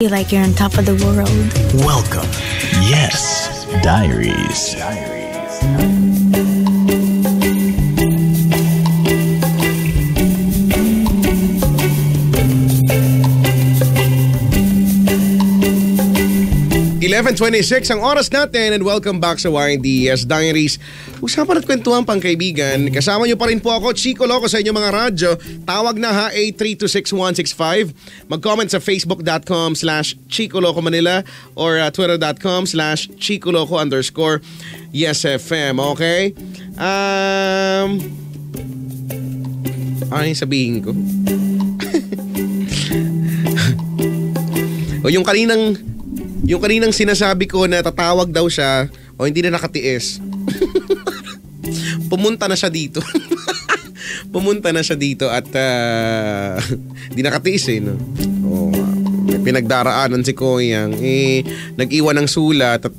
Feel like you're on top of the world. Welcome. Yes, Diaries. 11:26 ang oras natin and welcome back sa YDS Diaries. Usapan at kwentuhan pang kaibigan. Kasama niyo pa rin po ako, Chico Loco, sa inyong mga radyo. Tawag na ha, 8326165. Mag-comment sa facebook.com/Chico Loco Manila or twitter.com/Chico Loco _YesFM. Okay? Ano yung sabihin ko? O yung kaninang sinasabi ko na tatawag daw siya o hindi na nakatiis. Pumunta na siya dito. Pumunta na siya dito at hindi nakatiis eh. No? May pinagdaraanan si Koyang. Nag-iwan ng sulat at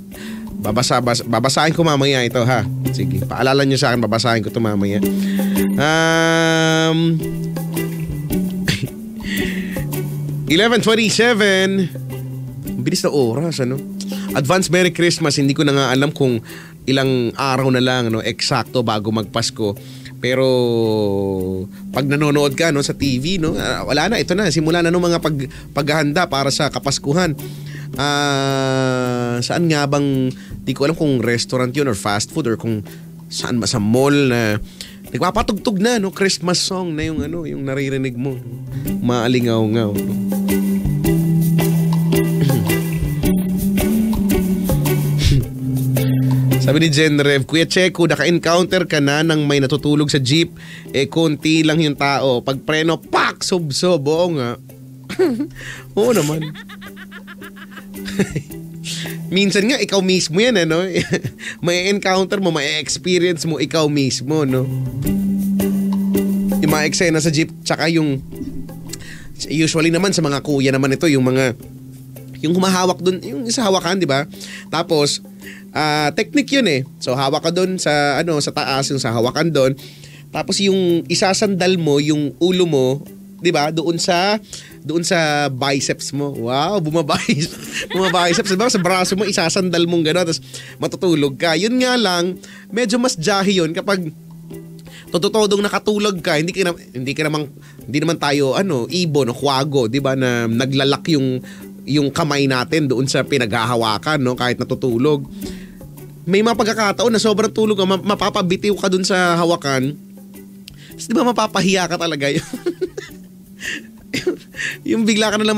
babasahin ko mamaya ito ha. Sige, paalala niyo sa akin, babasahin ko ito mamaya. 11:27. Bilis na oras, ano? Advance Merry Christmas. Hindi ko na nga alam kung ilang araw na lang, no, eksakto bago magpasko. Pero pag nanonood ka, no, sa TV, no, wala na, ito na, simula na ng mga paghahanda para sa Kapaskuhan. Saan nga bang, di ko alam kung restaurant yun or fast food or kung saan sa mall na nagpapatugtog na, no, Christmas song na yung ano, yung naririnig mo. Maalingaw-ngaw, no? Sabi ni Jen Rev, Kuya Checo, naka-encounter ka na ng may natutulog sa jeep, konti lang yung tao. Pag preno, pak! Sob-sob. Oo nga. Oo naman. Minsan nga, ikaw mismo yan, ano? May encounter mo, may experience mo, ikaw mismo, no? Yung mga eksena sa jeep, tsaka yung, usually naman sa mga kuya naman ito, yung mga, yung humahawak dun, yung isa hawakan, di ba? Tapos, technique yun eh. So hawak ka doon sa sa taas, yung sa hawakan doon. Tapos yung isasandal mo yung ulo mo, 'di ba? Doon sa biceps mo. Wow, bumabiceps, 'di ba? Sa braso mo isasandal mong gano'n, tapos matutulog ka. Yun nga lang, medyo mas jahi yun kapag totodong nakatulog ka, hindi naman tayo ibon o huwago, 'di ba, na naglalak yung kamay natin doon sa pinaghahawakan, no, kahit natutulog. May mga pagkakataon na sobrang tulog ka, mapapabitiw ka doon sa hawakan. Tapos di ba mapapahiya ka talaga yun? Yung bigla ka na lang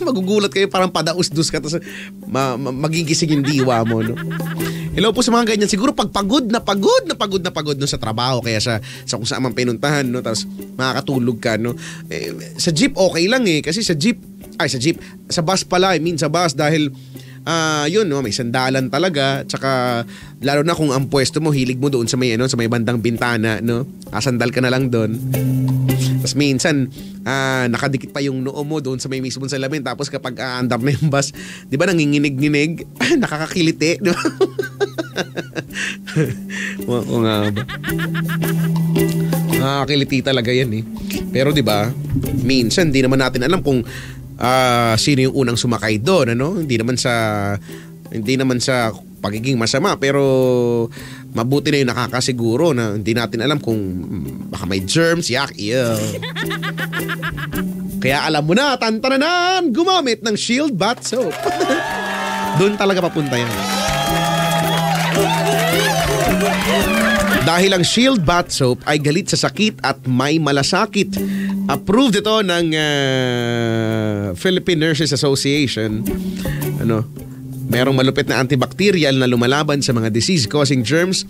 magugulat kayo, parang padaus-dus ka, tapos magigising yung diwa mo, no? Hello po sa mga ganyan. Siguro pag pagod na pagod no, sa trabaho, kaya sa kung saan man pinuntahan, no, tapos makakatulog ka, no. Sa jeep okay lang eh, kasi sa bus pala, sa bus, dahil yun, no, may sandalan talaga, tsaka lalo na kung ang pwesto mo, hilig mo doon sa may bandang bintana, no, sandal ka na lang doon. Tapos minsan nakadikit pa yung noo mo doon sa may mismong salamin, tapos kapag aandar na yung bus, di ba, nanginginig-nginig, nakakakiliti, di ba? O nga ba? Nakakakiliti talaga yan eh. Pero di ba, minsan di naman natin alam kung sino yung unang sumakay doon, ano? Hindi naman sa pagiging masama, pero mabuti na yung nakakasiguro na hindi natin alam kung baka may germs, Kaya alam mo na, tantananan, gumamit ng Shield Bath Soap. Doon talaga papunta yan. Dahil ang Shield Bath Soap ay galit sa sakit at may malasakit. Approved ito ng Philippine Nurses Association. Merong malupit na antibacterial na lumalaban sa mga disease-causing germs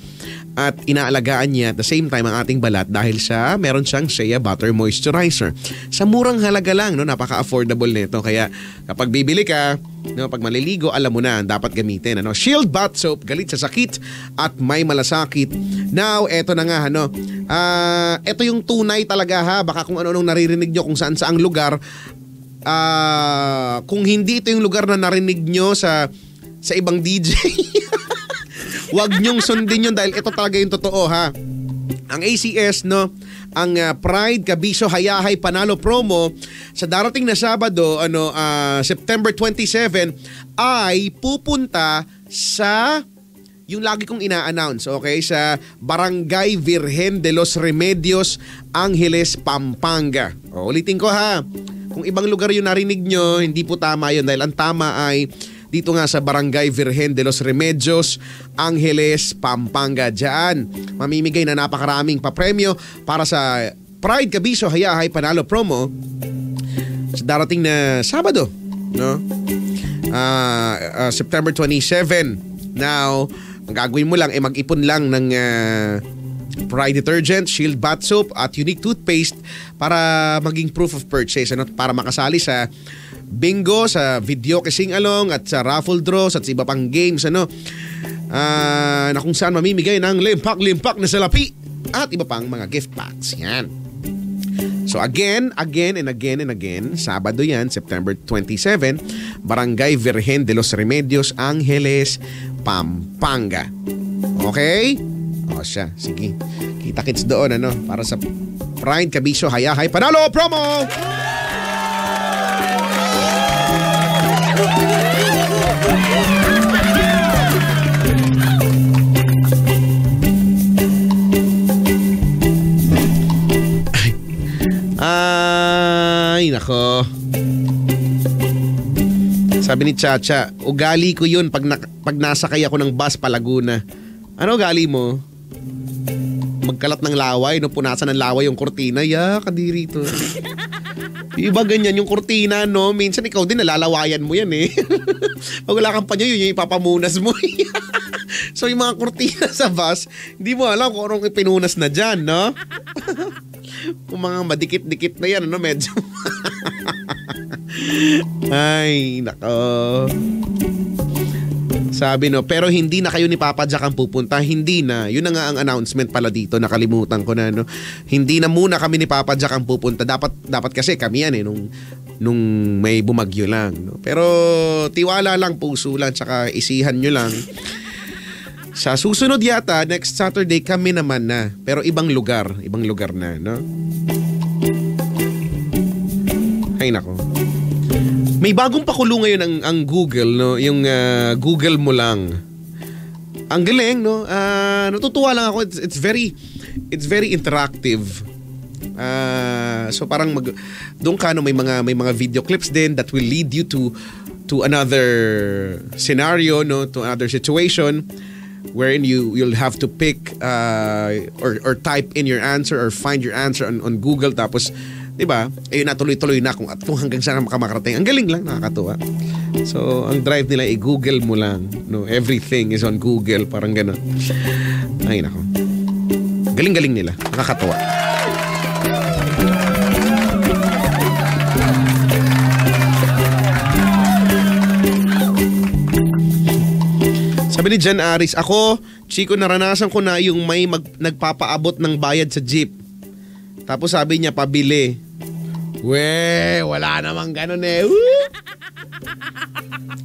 at inaalagaan niya at the same time ang ating balat dahil meron siyang Shea Butter Moisturizer. Sa murang halaga lang, no, napaka-affordable nito. Kaya kapag bibili ka, no, pag maliligo, alam mo na, dapat gamitin. Shield Bath Soap, galit sa sakit at may malasakit. Now, eto na nga, eto yung tunay talaga ha. Baka kung ano-anong naririnig nyo kung saan-saang lugar. Kung hindi ito yung lugar na narinig nyo sa ibang DJ, wag nyong sundin yun dahil ito talaga yung totoo ha. Ang ACS, no, ang Pride Kabiso Hayahay Panalo promo sa darating na Sabado, September 27 ay pupunta sa yung lagi kong ina-announce, okay, sa Barangay Virgen de los Remedios, Angeles, Pampanga. Ulitin ko ha. Kung ibang lugar yung narinig nyo, hindi po tama yun dahil ang tama ay dito nga sa Barangay Virgen de los Remedios, Angeles, Pampanga. Diyan, mamimigay na napakaraming papremyo para sa Pride Kabiso Hayahay Panalo promo sa darating na Sabado, no? September 27. Now, ang gagawin mo lang ay mag-ipon lang ng Pride detergent, Shield bath soap at unique toothpaste para maging proof of purchase, para makasali sa bingo, sa video sing along at sa raffle draws at sa iba pang games na kung saan mamimigay ng limpak-limpak na salapi at iba pang mga gift packs. Yan. So again, Sabado yan, September 27, Barangay Virgen de los Remedios, Angeles, Pampanga. Okay? O siya, sige. Kita-kits doon, para sa Pride Kabiso Hayahay Panalo promo! Ay, nako. Sabi ni Chacha, ugali ko yun pag nasakay ako ng bus pa Laguna. Ano ugali mo? Magkalat ng laway, punasan ng laway yung kortina. Kadiri to. Iba ganyan yung kortina, no? Minsan ikaw din nalalawayan mo yan eh. Pag wala kang panyo, yun yung ipapamunas mo. So yung mga kortina sa bus, hindi mo alam kung anong ipinunas na dyan, no? Kung mga madikit-dikit na yan, medyo. Ay, nako. Sabi pero hindi na kayo ni Papa Jack ang pupunta. Hindi na. Yun na nga ang announcement pala dito. Nakalimutan ko na, Hindi na muna kami ni Papa Jack ang pupunta. Dapat kasi kami yan nung may bumagyo lang, Pero tiwala lang, puso lang, tsaka isihan nyo lang. Sa susunod yata, next Saturday kami naman na. Pero ibang lugar na, Ay nako. May bagong pakulo ngayon ang Google, Yung Google mo lang. Ang galing, natutuwa lang ako. It's very interactive. So parang doon ka may mga video clips din that will lead you to another scenario, to another situation wherein you'll have to pick or type in your answer or find your answer on Google, tapos 'di ba? Natuloy-tuloy na kung hanggang saan makarating. Ang galing lang, nakakatuwa. So, ang drive nila i-Google mo lang, Everything is on Google, parang gano'n. Ay nako. Galing-galing nila, nakakatuwa. Sabi ni Jan Aris, ako, Chico, naranasan ko na yung may nagpapaabot ng bayad sa jeep. Tapos sabi niya, pabili. Wala namang ganun eh.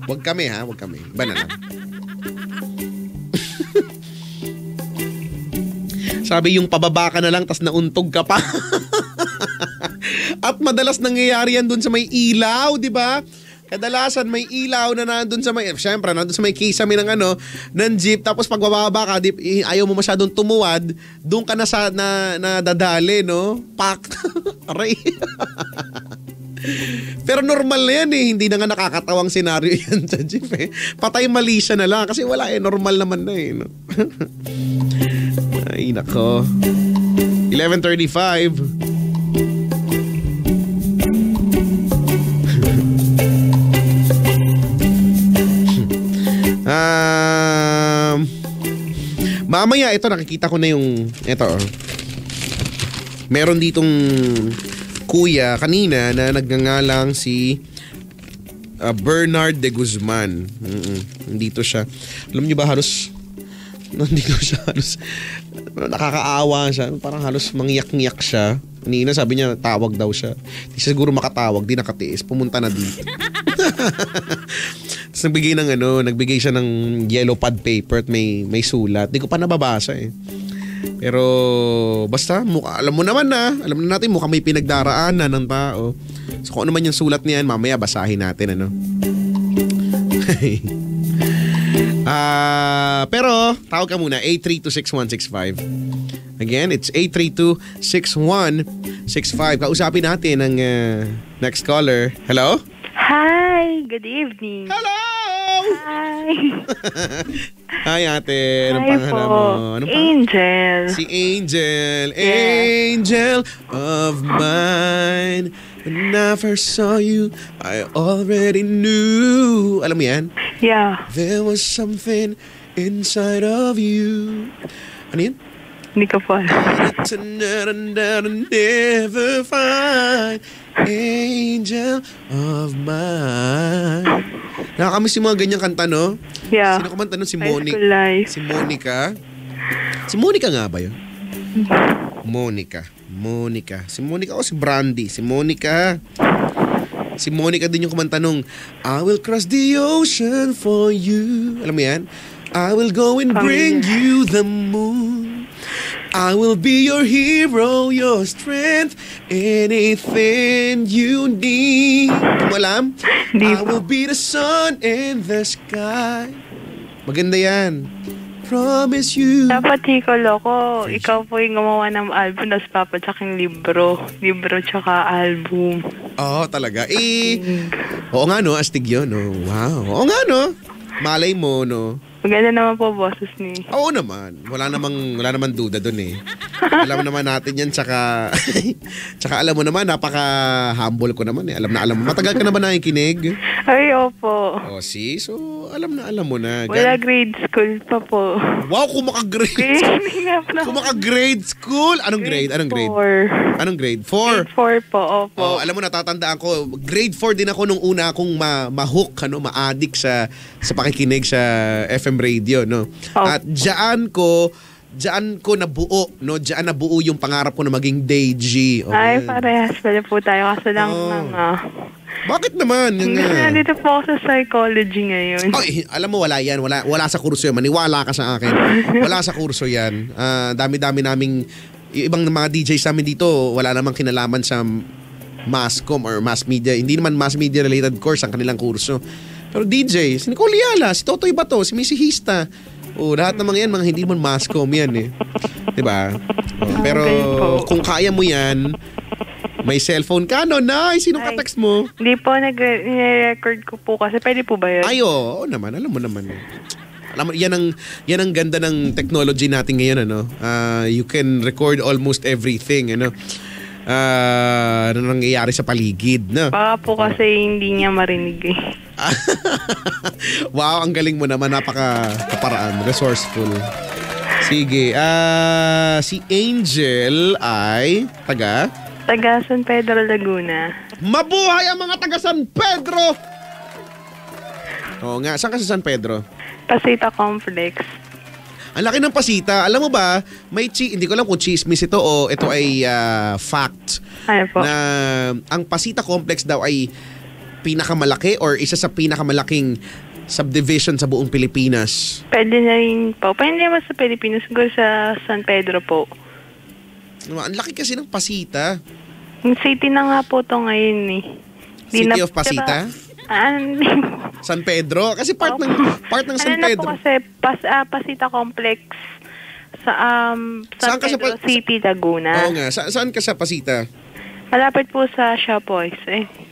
Huwag kami. Iba na lang. Sabi yung pababa ka na lang, tas nauntog ka pa. At madalas nangyayari yan dun sa may ilaw, di ba? Kadalasan may ilaw na nandun sa may, syempre, nandun sa may kisame ng jeep, tapos pag bababa ka, ayaw mo masyadong tumuwad, doon ka na dadali, Pak. Aray. Pero normal na yan hindi na nga nakakatawang senaryo yan sa jeep Patay mali siya na lang kasi wala normal naman na Ay, nako. 11:35. Mamaya, ito nakikita ko na yung ito. Meron ditong kuya kanina na nagngangalang si Bernard de Guzman. Nandito siya. Alam niyo ba, nandito siya nakakaawa siya. Parang halos mangyak-ngyak siya. Kanina sabi niya tawag daw siya. Di siguro makatawag, di nakatiis. Pumunta na dito. Tapos nagbigay siya ng yellow pad paper at may sulat. Di ko pa nababasa Pero basta, alam mo naman alam na natin mukhang may pinagdaraanan ng tao. So kung ano man yung sulat niyan, mamaya basahin natin, ano. Pero tawag ka muna, 8326165. Again, it's 8326165. Kausapin natin ang next caller. Hello? Hi, good evening. Hello! Hi. Hi ate, anong Hi pangalan po. mo? Anong Angel. Si Angel. Yeah. Angel of mine. When I first saw you, I already knew. Alam mo yan? Yeah, There was something inside of you. Ano yun? hindi ko po alam. Tonight and I'll never find angel of mine. Nakakamiss yung mga ganyang kanta, no? Yeah. Sino kumanta nun? Si High Monica. school life. Si Monica. Si Monica nga ba yun? Monica. Si Monica o si Brandy? Si Monica. Si Monica din yung kumanta nung I will cross the ocean for you. Alam mo yan? I will go and bring you the moon. I will be your hero, your strength, anything you need. Kung alam? I will be the sun in the sky. Maganda yan. Promise you. Dapat Hikolo ko, ikaw po yung gumawa ng album, tapos papatsaking libro. Libro tsaka album. Oo, talaga. Oo nga no, astig yun. No? Wow. Oo nga no. Malay mo, no. Maganda naman po boses ni. Oo naman. Wala namang duda dun eh. Alam naman natin yan, tsaka alam mo naman, napaka-humble ko naman eh. Alam mo. Matagal ka na ba nakikinig? Ay, opo. Oh, see? So, alam mo na. Wala grade school pa po. Wow, kumaka-grade. Kumaka-grade school. Anong grade? 4. Anong grade? 4? Grade 4 po, opo. Oh, alam mo, natatandaan ko. Grade 4 din ako nung una akong ma-hook, ma-addict sa pakikinig sa FM radio, no? Oh. At diyan ko nabuo, no? Diyan nabuo yung pangarap ko na maging DJ. Oh, Ay, yan. parehas pala po tayo kasi lang Bakit naman? Nandito po ako sa psychology ngayon. Ay, alam mo, wala yan. Wala sa kurso yan. Maniwala ka sa akin. Wala sa kurso yan. Dami-dami naming, ibang mga DJs namin dito, wala namang kinalaman sa mass comm or mass media. Hindi naman mass media related course ang kanilang kurso. Pero DJ, si Nicole Yala, si Totoy Bato, si Missy Hista. Lahat ng mga yan, mga hindi naman mass comm yan eh. Diba? Pero kung kaya mo yan, may cellphone ka, no? Nice! Sinong ka-text mo? Hindi po, nag-record ko po kasi pwede po ba yun? Ay, oo naman. Alam mo naman. Alam mo, yan ang ganda ng technology natin ngayon, ano? You can record almost everything, ano? Ano nangyayari sa paligid, no? Baka po kasi hindi niya marinig eh. Wow, ang galing mo naman. Napaka-kaparaan. Resourceful. Sige. Si Angel ay taga San Pedro, Laguna. Mabuhay ang mga taga San Pedro! Oo nga. Saan ka sa San Pedro? Pasita Complex. Ang laki ng Pasita. Alam mo ba, hindi ko alam kung chismis ito o ito ay fact. Ano po? Na ang Pasita Complex daw ay pinakamalaki or isa sa pinakamalaking subdivision sa buong Pilipinas. Pwede na rin po. Pwede naman sa Pilipinas. Siguro sa San Pedro po. Ang laki kasi ng Pasita. Yung city na nga po to ngayon eh. City of Pasita? Hindi po. San Pedro? Kasi part ng San Ano na Pedro. po kasi Pasita Complex sa San Pedro City, Laguna. Oo nga. Saan ka sa Pasita? Malapit po sa Shopwise.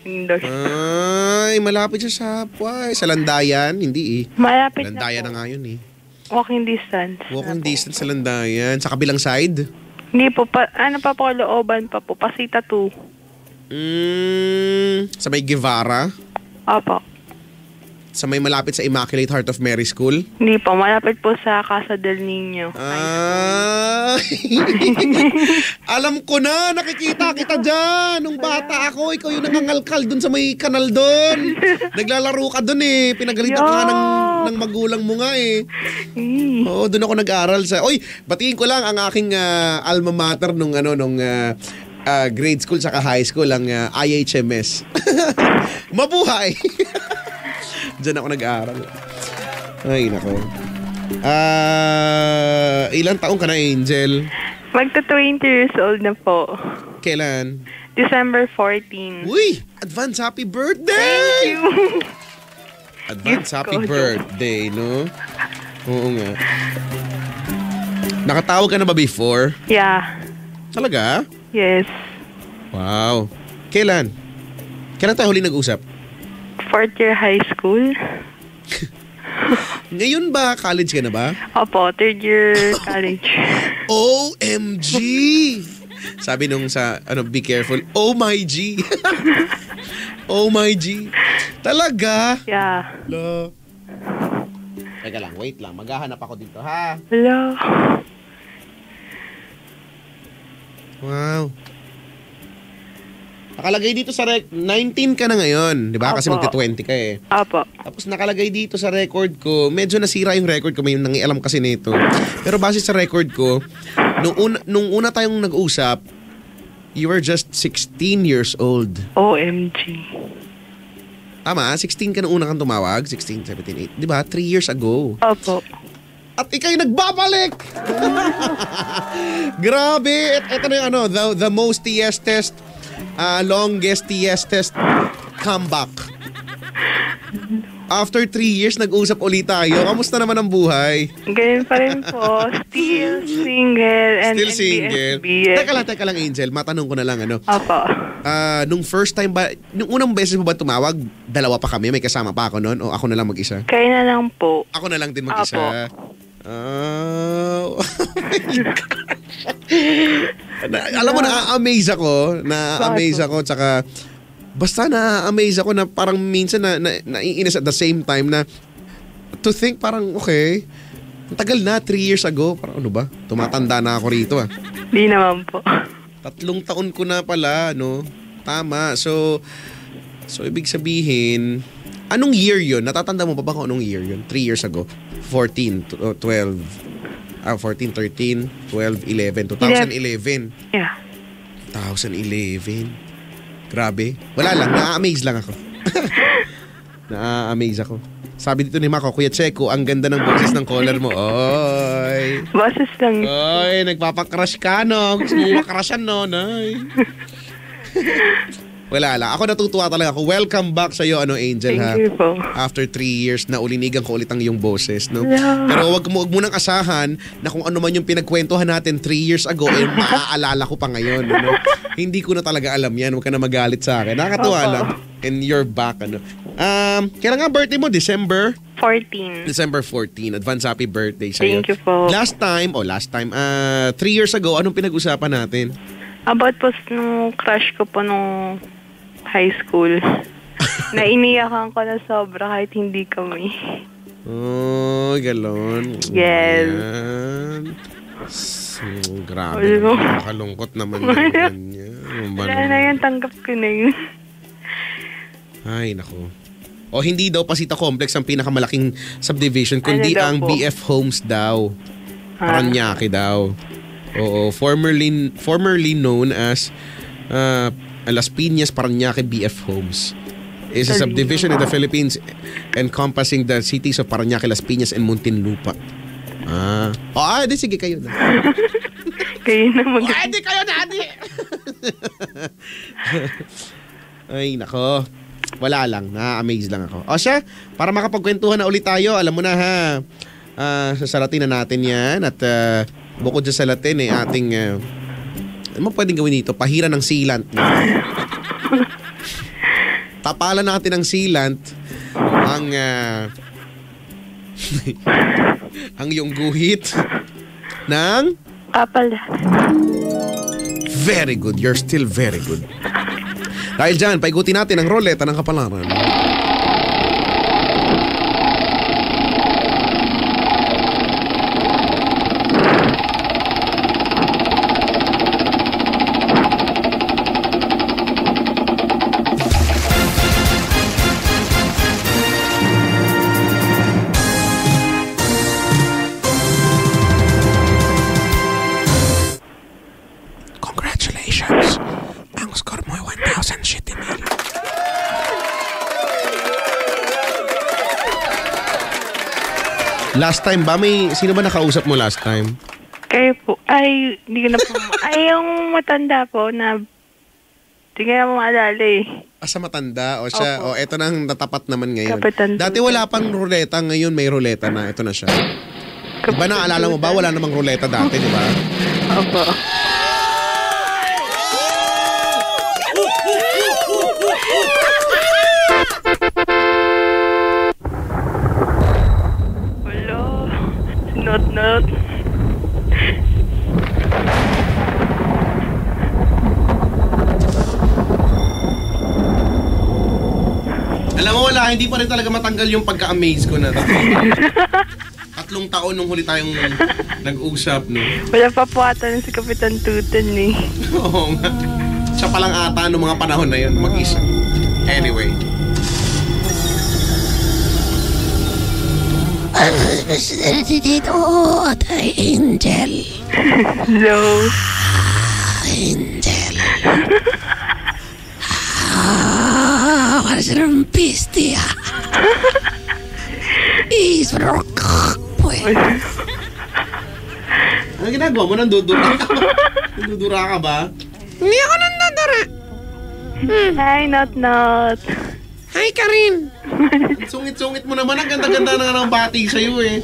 Indoors. Ay, malapit sa Shopwise. Sa Landayan? Hindi eh. Malapit Landayan na po. na nga yun eh. Walking distance. Walking distance sa Landayan. Sa kabilang side? Hindi po. Ano pa po, looban pa po. Pasita 2. Sa may Guevara? Opo. Sa may malapit sa Immaculate Heart of Mary School? Hindi po. Malapit po sa Casa del Niño. Alam ko na, nakikita kita dyan. Nung bata ako, ikaw yung nangangalkal dun sa may kanal dun. Naglalaro ka dun eh. Pinagalitan ka nga ng magulang mo nga eh. Oo, dun ako nag-aral sa... Oy, batiin ko lang ang aking alma mater nung grade school saka high school, ang IHMS. Mabuhay! Diyan ako nag-aaral. Ay, nako. Ilang taong ka na, Angel? Magta 20 years old na po. Kailan? December 14. Uy! Advance happy birthday! Thank you. Advance Gift happy ko, birthday, no? Oo nga. Nakatawag ka na ba before? Yeah. Talaga? Yes. Wow. Kailan? Kailan tayo huli nag-usap? 4th year high school. Ngayon ba? College ka na ba? Opo, 3rd year college. OMG! Sabi nung sa, be careful. Oh my G! Oh my G! Talaga? Yeah. Hello? Teka lang, wait lang. Maghahanap ako dito, ha? Hello. Wow. Nakalagay dito sa 19 ka na ngayon, di ba? Kasi Opo. magti-20 ka eh. Opo. Tapos nakalagay dito sa record ko, medyo nasira yung record ko, may nangialam kasi nito. Pero base sa record ko, nung una tayong nag-usap, you were just 16 years old. OMG. Tama? 16 ka nung una kang tumawag? 16, 17, 8. Di ba? 3 years ago. Opo. At ika'y nagbabalik! Grabe! Ito na yung the most longest comeback. After 3 years, nag-usap ulit tayo. Kamusta naman ang buhay? Ganyan pa rin po. Still single and Still single? NBSB. Teka lang, Angel. Matanong ko na lang, Opo. nung first time ba, nung unang beses mo ba tumawag, dalawa pa kami, may kasama pa ako noon, o ako na lang mag-isa? Kayo na lang po. Ako na lang din mag-isa. Alam mo, na-amaze ako, tsaka basta na-amaze ako na parang minsan naiinis at the same time na to think parang okay, ang tagal na, 3 years ago, parang ano ba, tumatanda na ako rito Di naman po. 3 taon ko na pala, no? Tama, so ibig sabihin, anong year yun? Natatanda mo pa ba kung anong year yun? 3 years ago? 14, 12, 14, 13, 12, 11, 2011. Yeah. 2011. Grabe. Wala lang, na-amaze lang ako. Na-amaze ako. Sabi dito ni Mako, Kuya Checo, ang ganda ng boses ng caller mo. Oy. Boses lang. Oy, nagpapakrush ka, no? Gusto mo makrushan, no? Nay. Wala lang. Ako natutuwa talaga ako. Welcome back sa'yo, Angel, ha? Thank you po. After 3 years na ulinigan ko ulit ang iyong boses, no? Yeah. Pero wag mo nang asahan na kung ano man yung pinagkwentuhan natin 3 years ago, maaalala ko pa ngayon, no? Hindi ko na talaga alam yan. Huwag ka na magalit sa akin. Nakakatuwa lang. And you're back, Kailan nga birthday mo? December 14. 14. Advance happy birthday sa'yo. Thank you po. Last time, 3 years ago, anong pinag-usapan natin? About po nung crush ko po nung high school. Nainiyakan ko na sobra kahit hindi kami. Oh, galon. Yes. Ayan. So, grabe. Ano? Nakalungkot naman yung ganyan. Wala na yan, tanggap ko na yun. Ay, nako. O hindi daw Pasita Complex ang pinakamalaking subdivision, kundi Ano daw ang po? BF Homes daw. Paranaque daw. Oo, formerly known as Las Piñas Paranaque BF Homes. Is a subdivision in the Philippines encompassing the cities of Paranaque, Las Piñas, and Muntinlupa. Di sige kayo na. Kayo na Di kayo na, di! Ay, nako. Wala lang, na-amaze lang ako. O siya, para makapagkwentuhan na ulit tayo, alam mo na ha, sasaratin na natin yan at bukod sa salatin ating, ano mo pwedeng gawin dito? Pahira ng sealant. Tapalan natin ng sealant ang ang iyong guhit ng kapal. very good. You're still very good. Dahil dyan, paikutin natin ang roleta ng kapalaran. Congratulations! Ang score mo ay 1,000 shit email. Last time ba? Sino ba nakausap mo last time? Kayo po. Ay, hindi ko na po. Ay, yung matanda po na hindi ko na maalala eh. Sa matanda. O siya. Opo. O eto na ang natapat naman ngayon. Kapitan Dati wala pang ruleta. Ngayon may ruleta na. Ito na siya. Diba naalala mo ba? Wala namang ruleta dati, di ba? Opo. Wala. Not. Alam mo wala, hindi pa rin talaga matanggal yung pagka-amaze ko na. 3 taon nung huli tayong nag-usap, no? Wala pa po ata si Kapitan Tutan eh. Oo nga. Siya pa lang ata noong mga panahon na yun, mag-isa. Anyway. Dito, Angel. Hello. Angel. Parece un bestia. Pues. Ano ginagawa mo? Nandudura ka ba? Nandudura ka ba? Hindi ako nandadara. Hi, Not. Hi, Karin. Sungit-sungit mo naman. Ang ganda-ganda na ng bati sa'yo eh.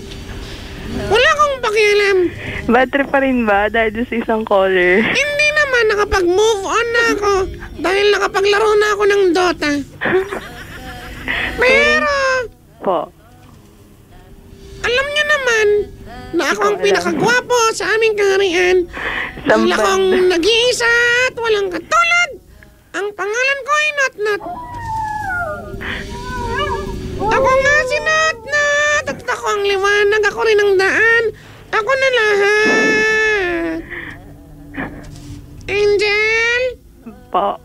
Wala akong pakialam. Bad trip pa rin ba dahil doon sa isang caller? Hindi naman, nakapag-move on na ako. Dahil nakapaglaro na ako ng Dota. Pero, Po. alam niyo naman na ako ang pinakagwapo sa aming kaharian. Dahil akong nag-iisa at walang katulad. Ang pangalan ko ay Not. Ako nga si Not. At ako ang liwanag. Ako rin ang daan. Ako na lahat. Angel? Po.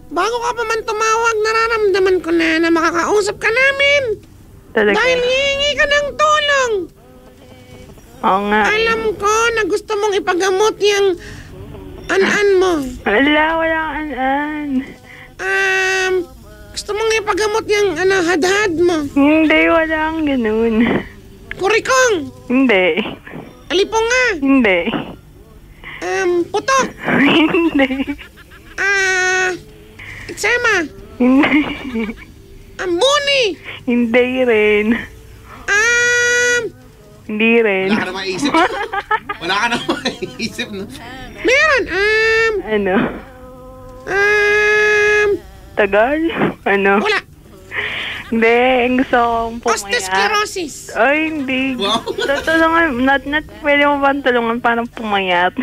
Bago ka pa man tumawag, nararamdaman ko na makakausap ka namin. Talaga. Dahil hihingi ka ng tulong. Oo nga. Alam ko na gusto mong ipagamot yung an-an mo. Walang an-an. Gusto mong ipagamot yung hadhad mo. Hindi, walang ganun. Kurikong. Hindi. Aliponga. Hindi. Putok. Hindi. Itsema. Hindi. Ambuni. Hindi rin. Hindi rin. Wala ka na maisip. Wala ka na maisip, no? Meron. Ano? Tagal? Ano? Wala. Hindi, ang gusto kong pumayat. Osteosclerosis. Ay, hindi. Wow. Tutulungan, not, pwede mo ba tulungan parang pumayat?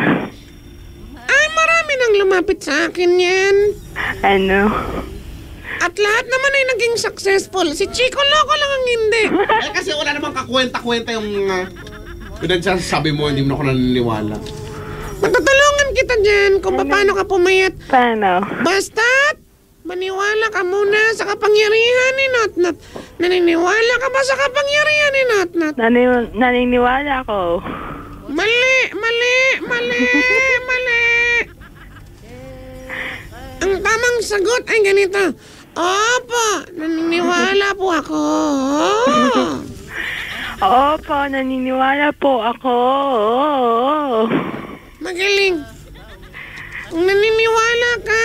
Ay, marami nang lumapit sa akin yan. Ano? At lahat naman ay naging successful. Si Chico Loco lang ang hindi. Eh, kasi wala namang kakwenta-kwenta yung pinagsasabi mo, hindi mo na ako naniniwala. Matutulungan kita dyan kung paano ka pumayat. Paano? Basta't maniwala ka muna sa kapangyarihan ni Not. Naniniwala ka ba sa kapangyarihan ni Not? Naniniwala ko. Mali. Ang tamang sagot ay ganito. Opo, naniniwala po ako. Opo, naniniwala po ako. Magaling. Kung naniniwala ka,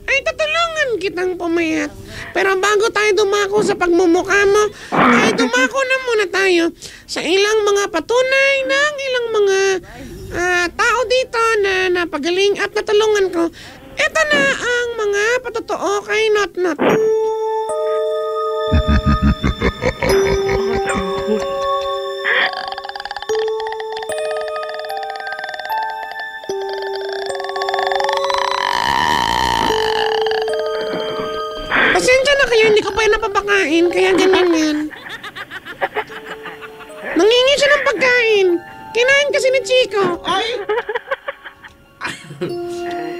ay tutulungan kitang pumayat. Pero bago tayo dumako sa pagmumukha mo, ay dumako na muna tayo sa ilang mga patunay ng ilang mga tao dito na napagaling at natulungan ko. Ito na ang mga patotoo kay Not. Pasensya na kayo, hindi ko pa yan napapakain, kaya ganyan yan. Nangingi siya ng pagkain. Kinain kasi ni Chico. Ay!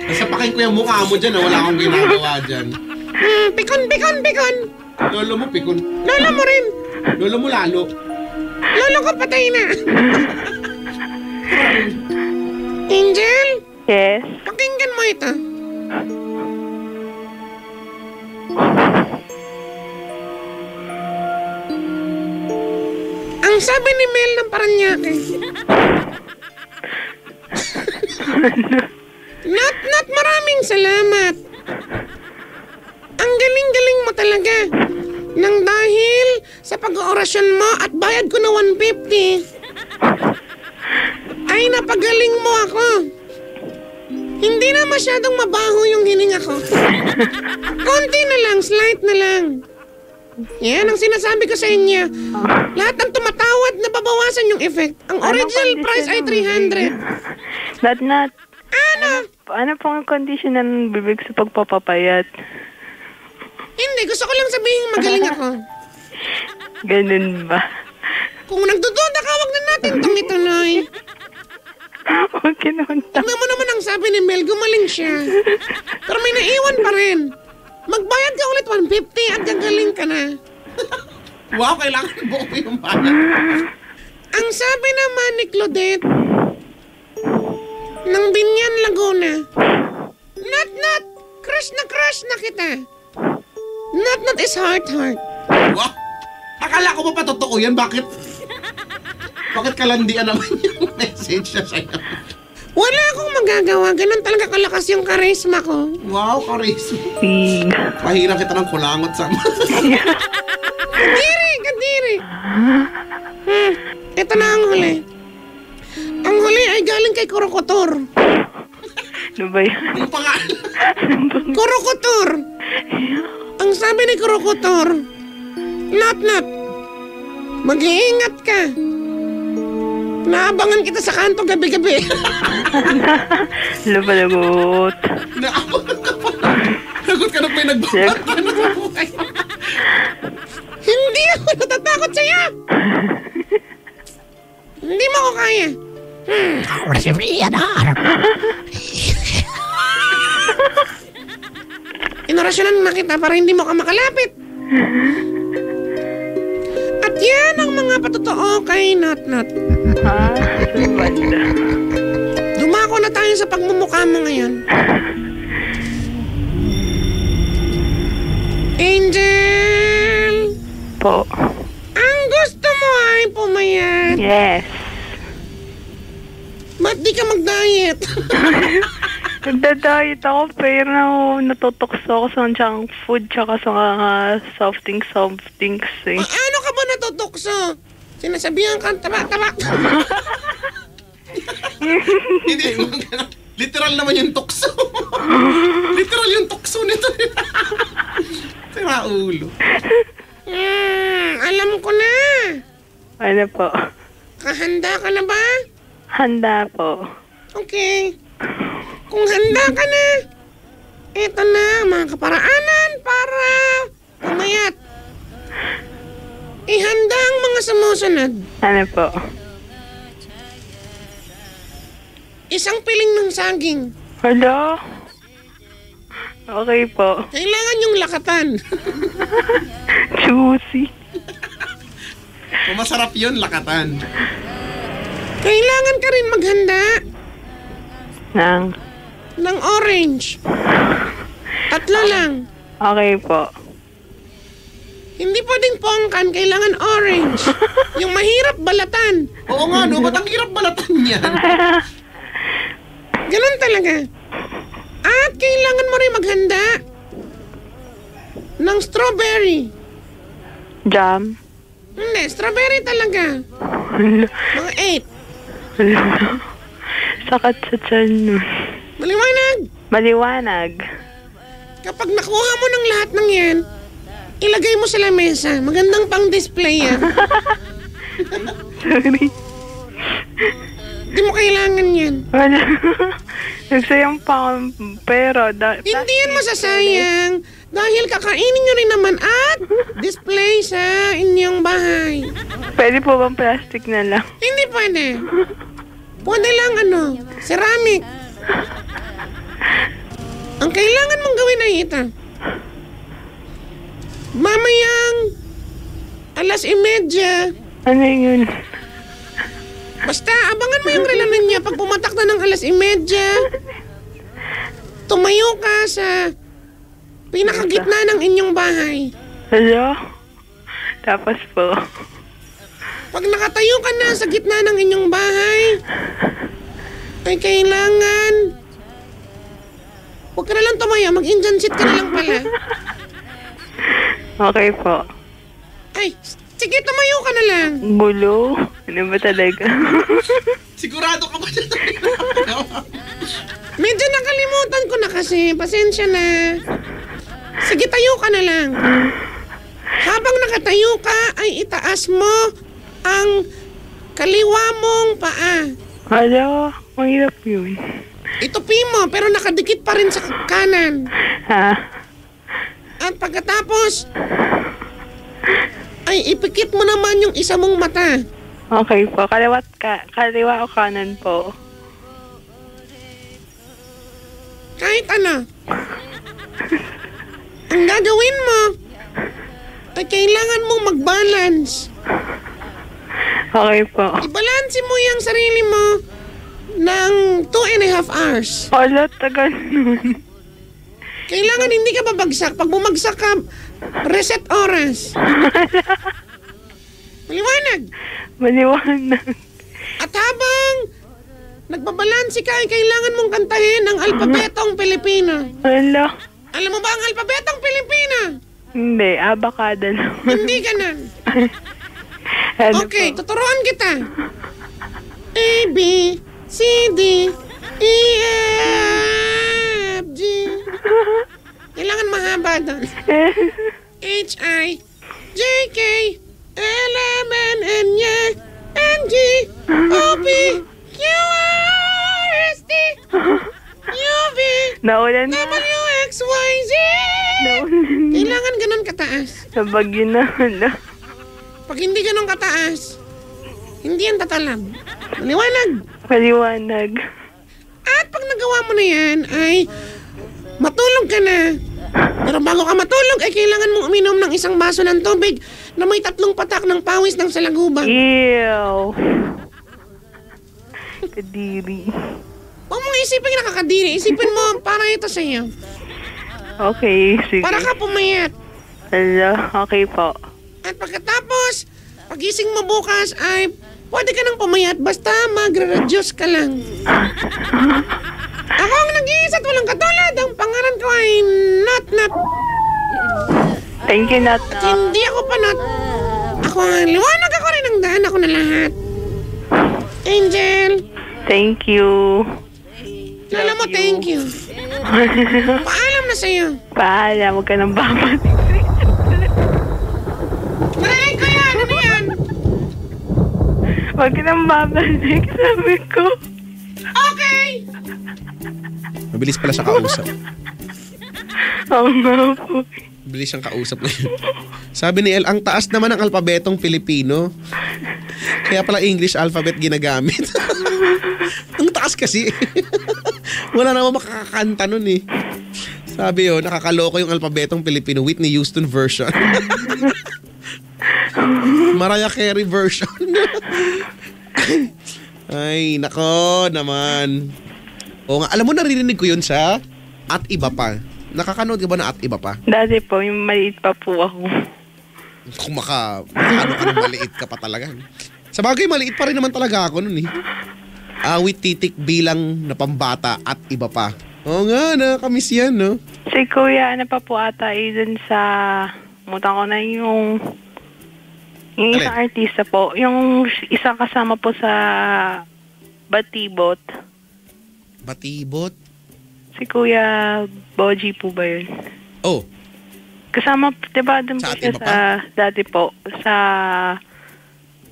Nasapakin ko yung mukha mo dyan, wala akong ginagawa dyan. Pikon. Lolo mo, pikon. Lolo mo rin. Lolo mo lalo. Lolo ko patay na. Angel, Yes? pakinggan mo ito. Ang Ang sabi ni Mel ng Paranaque. Not maraming salamat. Ang galing-galing mo talaga. Nang dahil sa pag-oorasyon mo at bayad ko na 150, ay napagaling mo ako. Hindi na masyadong mabaho yung hininga ko. Konti na lang, slight na lang. Yan ang sinasabi ko sa inyo. Lahat ng tumatawad na babawasan yung effect. Ang original price ay 300. Not. Ano? Ano pong condition ng bibig sa pagpapapayat? Hindi, gusto ko lang sabihin magaling ako. Ganun ba? Kung nagdududa ka, wag na natin itong ituloy. Okay naman. Tignan mo naman ang sabi ni Mel, gumaling siya. Pero may naiwan pa rin. Magbayad ka ulit 150 at gagaling ka na. Wow, kailangan buo yung bayan. Ang sabi naman ni Claudette, ng Binyan, Laguna, Not, crush na kita. Not is heart. Wow! Akala ko ba totoo yan? Bakit kalandian naman yung message na sa'yo? Wala akong magagawa. Ganun talaga kalakas yung karisma ko. Wow, karisma. Pahirang kita ng kulangot sa Kadiri. Ito na ang huli. Ang huli ay galing kay Kurokotor. Ano ba yan? Yung pangalan. Kurokotor. Ang sabi ni Kurokotor, Not, mag-iingat ka. Naabangan kita sa kanto gabi-gabi. Lagot. Naabangan ka pa. Lagot ka na pa yung nagbabag. Hindi ako natatakot sa'yo. Hindi mo ko kaya. Inorasyonan na kita para hindi mo ka makalapit. At yan ang mga patotoo kay Not. Banda. Dumako na tayo sa pagmumukha mo ngayon. Angel! Po. Ang gusto mo ay pumayat. Yes. Ba't di ka mag-diet? Nagda-diet ako pero natutokso ako sa junk food tsaka sa mga soft drinks eh. Ano ka ba natutokso? Sinasabihan ka, taba. Hindi naman ganun. Literal naman yung tukso. Literal yung tukso nito. Tira ulo. Alam ko na. Ano po? Kahanda ka na ba? Handa po. Okay. Kung handa ka na, eto na mga kaparaanan para pumayat. Ihanda ang mga sumusunod. Ano po? Isang piling ng saging. Hello? Okay po. Kailangan yung lakatan. Juicy. Kung masarap yun, lakatan. Kailangan ka rin maghanda ng orange. 3 lang. Okay po. Hindi pwedeng pongkan, kailangan orange. Yung mahirap balatan. Oo nga, no? Ba't ang hirap balatan yan? Ganun talaga. At kailangan mo rin maghanda ng strawberry. Jam. Hindi, strawberry talaga. Mga 8. Sakat sa tiyan nun. Maliwanag. Kapag nakuha mo ng lahat ng yan, ilagay mo sa lamesa. Magandang pang-display yan. Sorry. Di mo kailangan yan. Wala. Nagsayang pa akong pera. Hindi yan masasayang. Dahil kakainin nyo rin naman at display sa inyong bahay. Pwede po bang plastic na lang? Hindi pwede. Pwede lang ceramic. Ang kailangan mong gawin ay ito. Mamayang 12:30. Ano yun? Basta abangan mo yung relo niya. Pag pumatak na ng 12:30, tumayo ka sa pinakagitna ng inyong bahay. Hello? Tapos po. Pag nakatayo ka na sa gitna ng inyong bahay, ay kailangan huwag ka na lang tumaya, mag-Indian seat ka na lang pala. Okay po. Ay, sige, tumayo ka na lang. Bulo? Ano ba talaga? Sigurado ka ba dyan? Medyo nakalimutan ko na kasi, pasensya na. Sige, tayo ka na lang. Habang nakatayo ka, ay itaas mo ang kaliwa mong paa. Hala, mahirap yun. Itupi mo, pero nakadikit pa rin sa kanan. Ha? At pagkatapos, ay ipikit mo naman yung isa mong mata. Okay po. Kaliwa o kanan po? Kahit ano. Ang gagawin mo, ay kailangan mong mag-balance. Okay po. Ibalanse mo yung sarili mo ng 2.5 hours. Hala, tagal nun. Kailangan hindi ka babagsak. Pag bumagsak ka, reset oras. Maliwanag. Maliwanag. At habang nagbabalanse ka, ay kailangan mong kantahin ang alpabetong Pilipino. Hala. Alam mo ba ang alpabetong Pilipino? Hindi, abakada lang. Hindi ganun. Ano Okay, po? tuturuan kita. A, B, C, D, E, F, G. Kailangan mahaba doon. H, I, J, K, L, M, N, N, N, G, O, P, Q, R, S, T, U, V, Naulan na. W, X, Y, Z. Naulan na. Kailangan ganun kataas. Sa bagyo na. Hala. Pag hindi ganun kataas, hindi yan tatalab. Maliwanag. Maliwanag. At pag nagawa mo na yan, ay matulog ka na. Pero bago ka matulog, ay kailangan mong uminom ng isang baso ng tubig na may 3 patak ng pawis ng salagubang. Ew. Kadiri. Huwag mong isipin nakakadiri. Isipin mo, para ito sa'yo. Okay, sige. Para ka pumayat. Hala, okay po. At pagkatapos, pagising mo bukas ay pwede ka nang pumayat basta magre-reduce ka lang. Ako ang nag-iisa at walang katulad. Ang pangalan ko ay Not. Thank you, Nat. At hindi ako panot. Ako ang liwanag ako rin ang daan ako na lahat. Angel. Thank you. Lala mo, thank you. Paalam na sa'yo. Paalam, huwag ka nang babalik. Narinig ko yan, ano yan? Huwag ka nang babalik, sabi ko. Okay. Mabilis pala siya kausap. Oo nga po. Mabilis siyang kausap ngayon. Sabi ni El, ang taas naman ang alpabetong Pilipino. Kaya pala English alphabet ginagamit. Ang taas kasi. Wala naman makakakanta nun eh. Sabi yun, nakakaloko yung alpabetong Pilipino. Whitney Houston version. Mariah Carey version. Ay, nako naman. O nga, alam mo naririnig ko yun sa At Iba Pa. Nakakanood ka ba na At Iba Pa? Dati po, yung maliit pa po ako. Kung makaano ka ng maliit ka pa talaga. Sa bagay, maliit pa rin naman talaga ako nun eh. Awit titik bilang na pambata at iba pa. Oo nga, nakakamiss yan, no? Si Kuya, ano pa po ata, dun sa, mutan ko na yung isang artista po. Yung isang kasama po sa Batibot. Batibot? Si Kuya Boji po ba yun? Oh. Kasama, diba, dun po Sa siya Ate Iba sa, dati po, sa,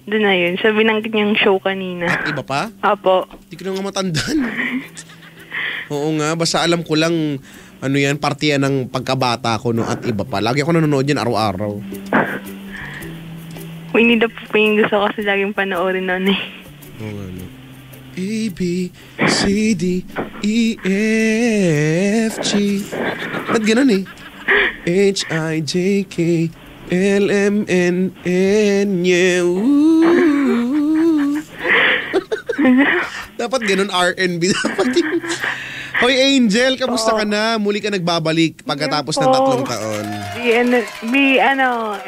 dun na yun, sa binanggit niyang show kanina. At iba pa? Apo. Hindi ko na nga matandaan. Oo nga, basta alam ko lang, ano yan, parte yan ng pagkabata ko, no, At Iba Pa. Lagi ako nanonood yan araw-araw. Hindi na po yung gusto kasi laging panoorin nun eh. Oo nga, no. A, B, C, D, E, F, G. Ba't ganun eh? H, I, J, K, L, M, N, N, yeah, ooh. Dapat ganun R&B. Dapat Hoy Angel, kamusta ka na? Muli ka nagbabalik pagkatapos ng 3 taon.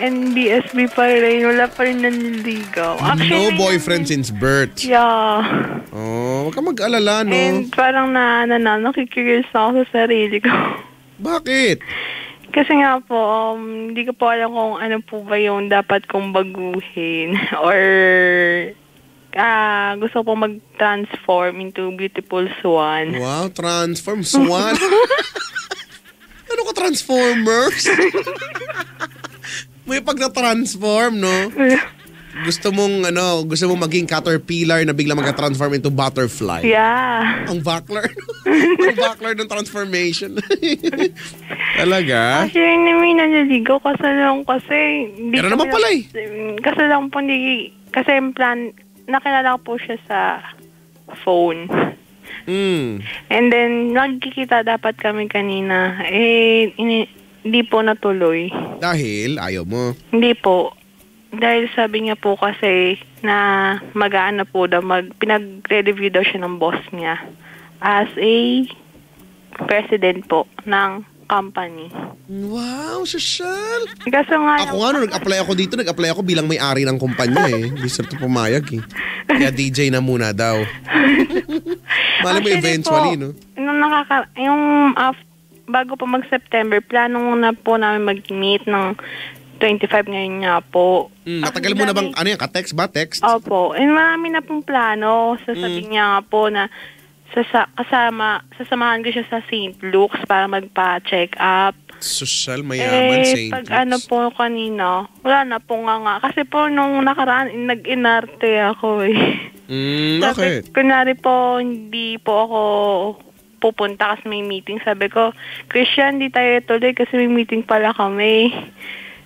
NBSB pa rin. Wala pa rin naniligaw. No boyfriend since birth. Yeah. Oh, huwag ka mag-alala, no? And parang nakikurious na ako sa sarili ko. Bakit? Kasi nga po, hindi ko po alam kung ano po ba yung dapat kong baguhin. Or gusto ko mag-transform into beautiful swan. Wow, transform swan. Ano ka, Transformers? May pag na-transform, no? Gusto mong maging caterpillar na bigla mag-transform into butterfly. Yeah. Ang bakler. Ang bakler ng transformation. Talaga? Actually, namin naliligaw kasi Pero naman pala eh. Kasi yung plan, nakilala ko po siya sa phone. And then, nagkikita dapat kami kanina. Hindi po natuloy. Dahil ayaw mo. Hindi po. Dahil sabi niya po kasi na mag-aano po daw, pinag-review daw siya ng boss niya as a president po ng company. Wow, social. Kaso nga Ako nga, nag-apply ako bilang may-ari ng kumpanya eh. Hindi sir to pumayag eh. Kaya DJ na muna daw. Malam mo eventually, no? Bago pa mag-September, plano na po namin mag-meet ng 25 ngayon nga po. Matagal mo na bang, ka-text ba? Text? Opo. And marami na pong plano. Sasabihin niya nga po na sasamahan ko siya sa St. Luke's para magpa-check up. Social, mayaman, St. Pag Luke's. po kanina, wala na po nga. Kasi po nung nakaraan, nag-inarte ako eh. Bakit? Kunwari po, hindi po ako pupunta kasi may meeting. Sabi ko, Christian, di tayo tuloy kasi may meeting pala kami.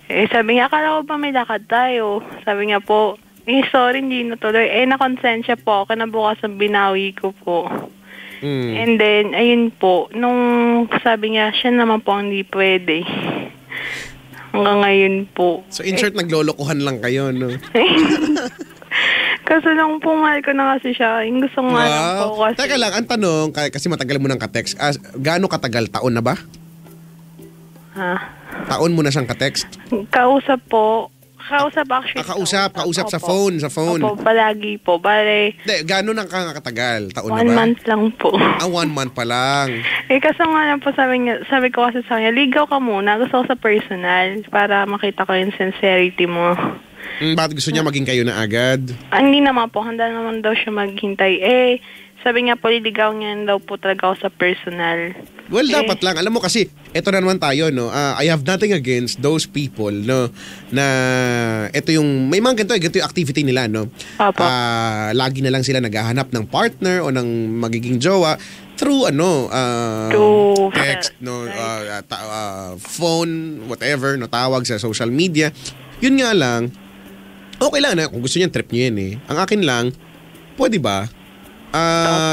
Sabi niya, akala ko ba may lakad tayo? Sabi niya po, sorry, hindi natuloy. Nakonsensya po ako, kinabukasan binawi ko po. And then, ayun po, nung sabi niya, siya naman po hindi pwede. Hanggang ngayon po. So, in short, naglolokohan lang kayo, no? Kasi lang po, mahal ko na kasi siya. Yung gusto nga lang po kasi. Teka lang, ang tanong, kasi matagal mo nang ka-text, gaano katagal? Taon na ba? Taon mo na siyang ka-text? Kausap po. Kausap actually. Kausap sa phone. Opo, palagi po. Bale. Gaano nang katagal? Taon na ba? 1 month lang po. 1 month pa lang. Kasi nga lang po sabi ko kasi sa kanya, ligaw ka muna. Gusto ko sa personal para makita ko yung sincerity mo. Bakit gusto niya maging kayo na agad? Hindi naman po. Handa naman daw siya maghintay. Sabi nga po, liligaw niya daw po talaga ako sa personal. Well, dapat lang. Alam mo kasi, eto na naman tayo, no? I have nothing against those people, no? Na, eto yung, may mga ganito yung activity nila, no? Opo. Lagi na lang sila naghahanap ng partner o ng magiging jowa through, through text, no? Phone, whatever, no? Tawag sa social media. Yun nga lang, okay lang na kung gusto niyan, trip niyo yan eh. Ang akin lang, pwede ba?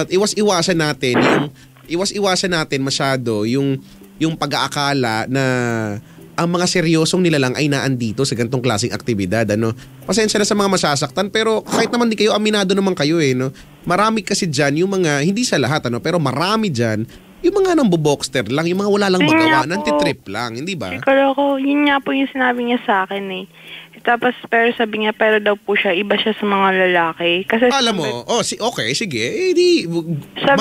Iwas-iwasan natin masyado yung pag-aakala na ang mga seryosong nilalang ay naandito sa ganitong klaseng aktibidad, ano. Pasensya na sa mga masasaktan, pero kahit naman di kayo, aminado naman kayo eh, no. Marami kasi diyan yung mga, hindi sa lahat, ano, pero marami diyan yung mga namboboxter lang, yung mga wala lang magawa, nantitrip lang, hindi ba? Siguro ko, yun nga po yung sinabi niya sa akin eh. Tapos, pero sabi niya, pero daw po siya, iba siya sa mga lalaki. Kasi alam mo, okay, sige,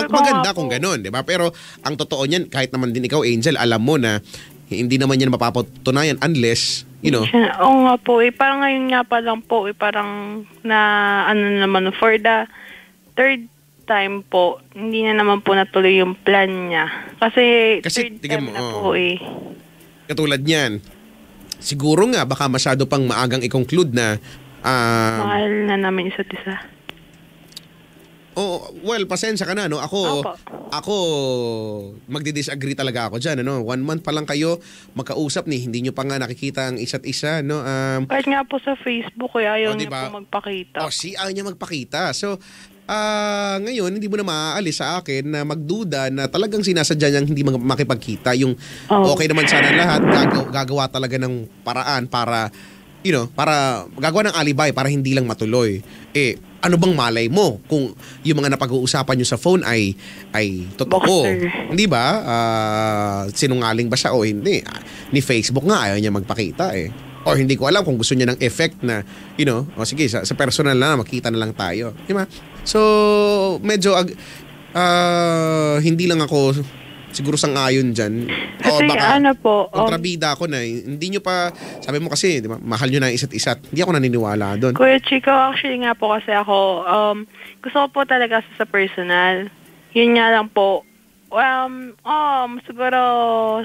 maganda kung ganun, di ba? Pero ang totoo niyan, kahit naman din ikaw, Angel, alam mo na hindi naman yan mapapatunayan unless, you know. Oo nga po, parang ngayon nga pa lang po, parang na, naman, for the third time po, hindi na naman po natuloy yung plan niya. Kasi third time na po eh. Katulad niyan, siguro nga baka masyado pang maagang i-conclude na mahal na namin isa't isa. Well, pasensya ka na, no? Ako magdi-disagree talaga ako dyan, ano? 1 month pa lang kayo magkausap ni, hindi nyo pa nga nakikita ang isa't isa, no? Kahit nga po sa Facebook, ayaw niya po magpakita. Ayaw niya magpakita. So, ngayon, hindi mo na maaalis sa akin na magduda na talagang sinasadya niyang hindi makipagkita. Yung okay naman sana lahat, gagawa talaga ng paraan para, para gagawa ng alibay para hindi lang matuloy. ano bang malay mo kung yung mga napag-uusapan nyo sa phone ay totoo? Boxer. Hindi ba? Sinungaling ba siya o hindi? Ni Facebook nga ayaw niya magpakita eh. Or hindi ko alam kung gusto niya ng effect na, sige, sa personal na makita na lang tayo. Di ba? So, medyo hindi lang ako siguro sang-ayon dyan. Kasi kontrabida ako na hindi nyo pa, sabi mo kasi, di ba, mahal nyo na isa't isa. Hindi ako naniniwala doon. Kuya Chico, actually nga po kasi ako, gusto ko po talaga sa personal. Yun nga lang po. Siguro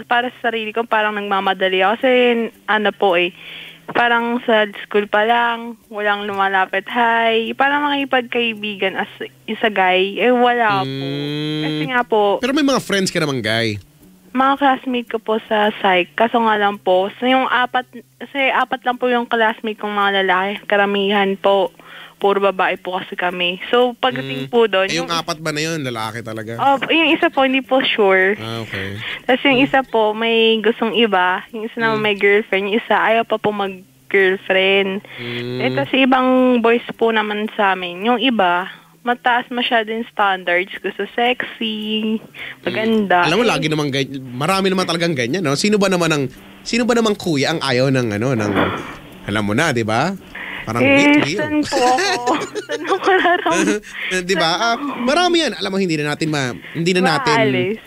para sa sarili ko parang nagmamadali ako. Kasi parang sa school pa lang, walang lumalapit. Hi, parang makipagkaibigan as isa guy. Wala po. Kasi nga po, pero may mga friends ka naman, guy. mga classmate ko po sa psych. Kaso nga lang po, apat lang po yung classmate kong mga lalaki. Karamihan po, puro babae po kasi kami. So, pagdating po doon... yung apat ba na yun? Lalaki talaga? Yung isa po, hindi po sure. Okay. Tapos yung isa po, may gustong iba. Yung isa naman may girlfriend. Yung isa, ayaw pa po mag-girlfriend. Tapos ibang boys po naman sa amin. Yung iba, mataas masyado yung standards. Gusto sexy, maganda. Alam mo, lagi naman ganyan. Marami naman talagang ganyan, no? Sino ba naman kuya ang ayaw ng alam mo na, di ba? Parang saan po ako? Saan ako nararamdaman? di ba? Marami yan. Alam mo, hindi na natin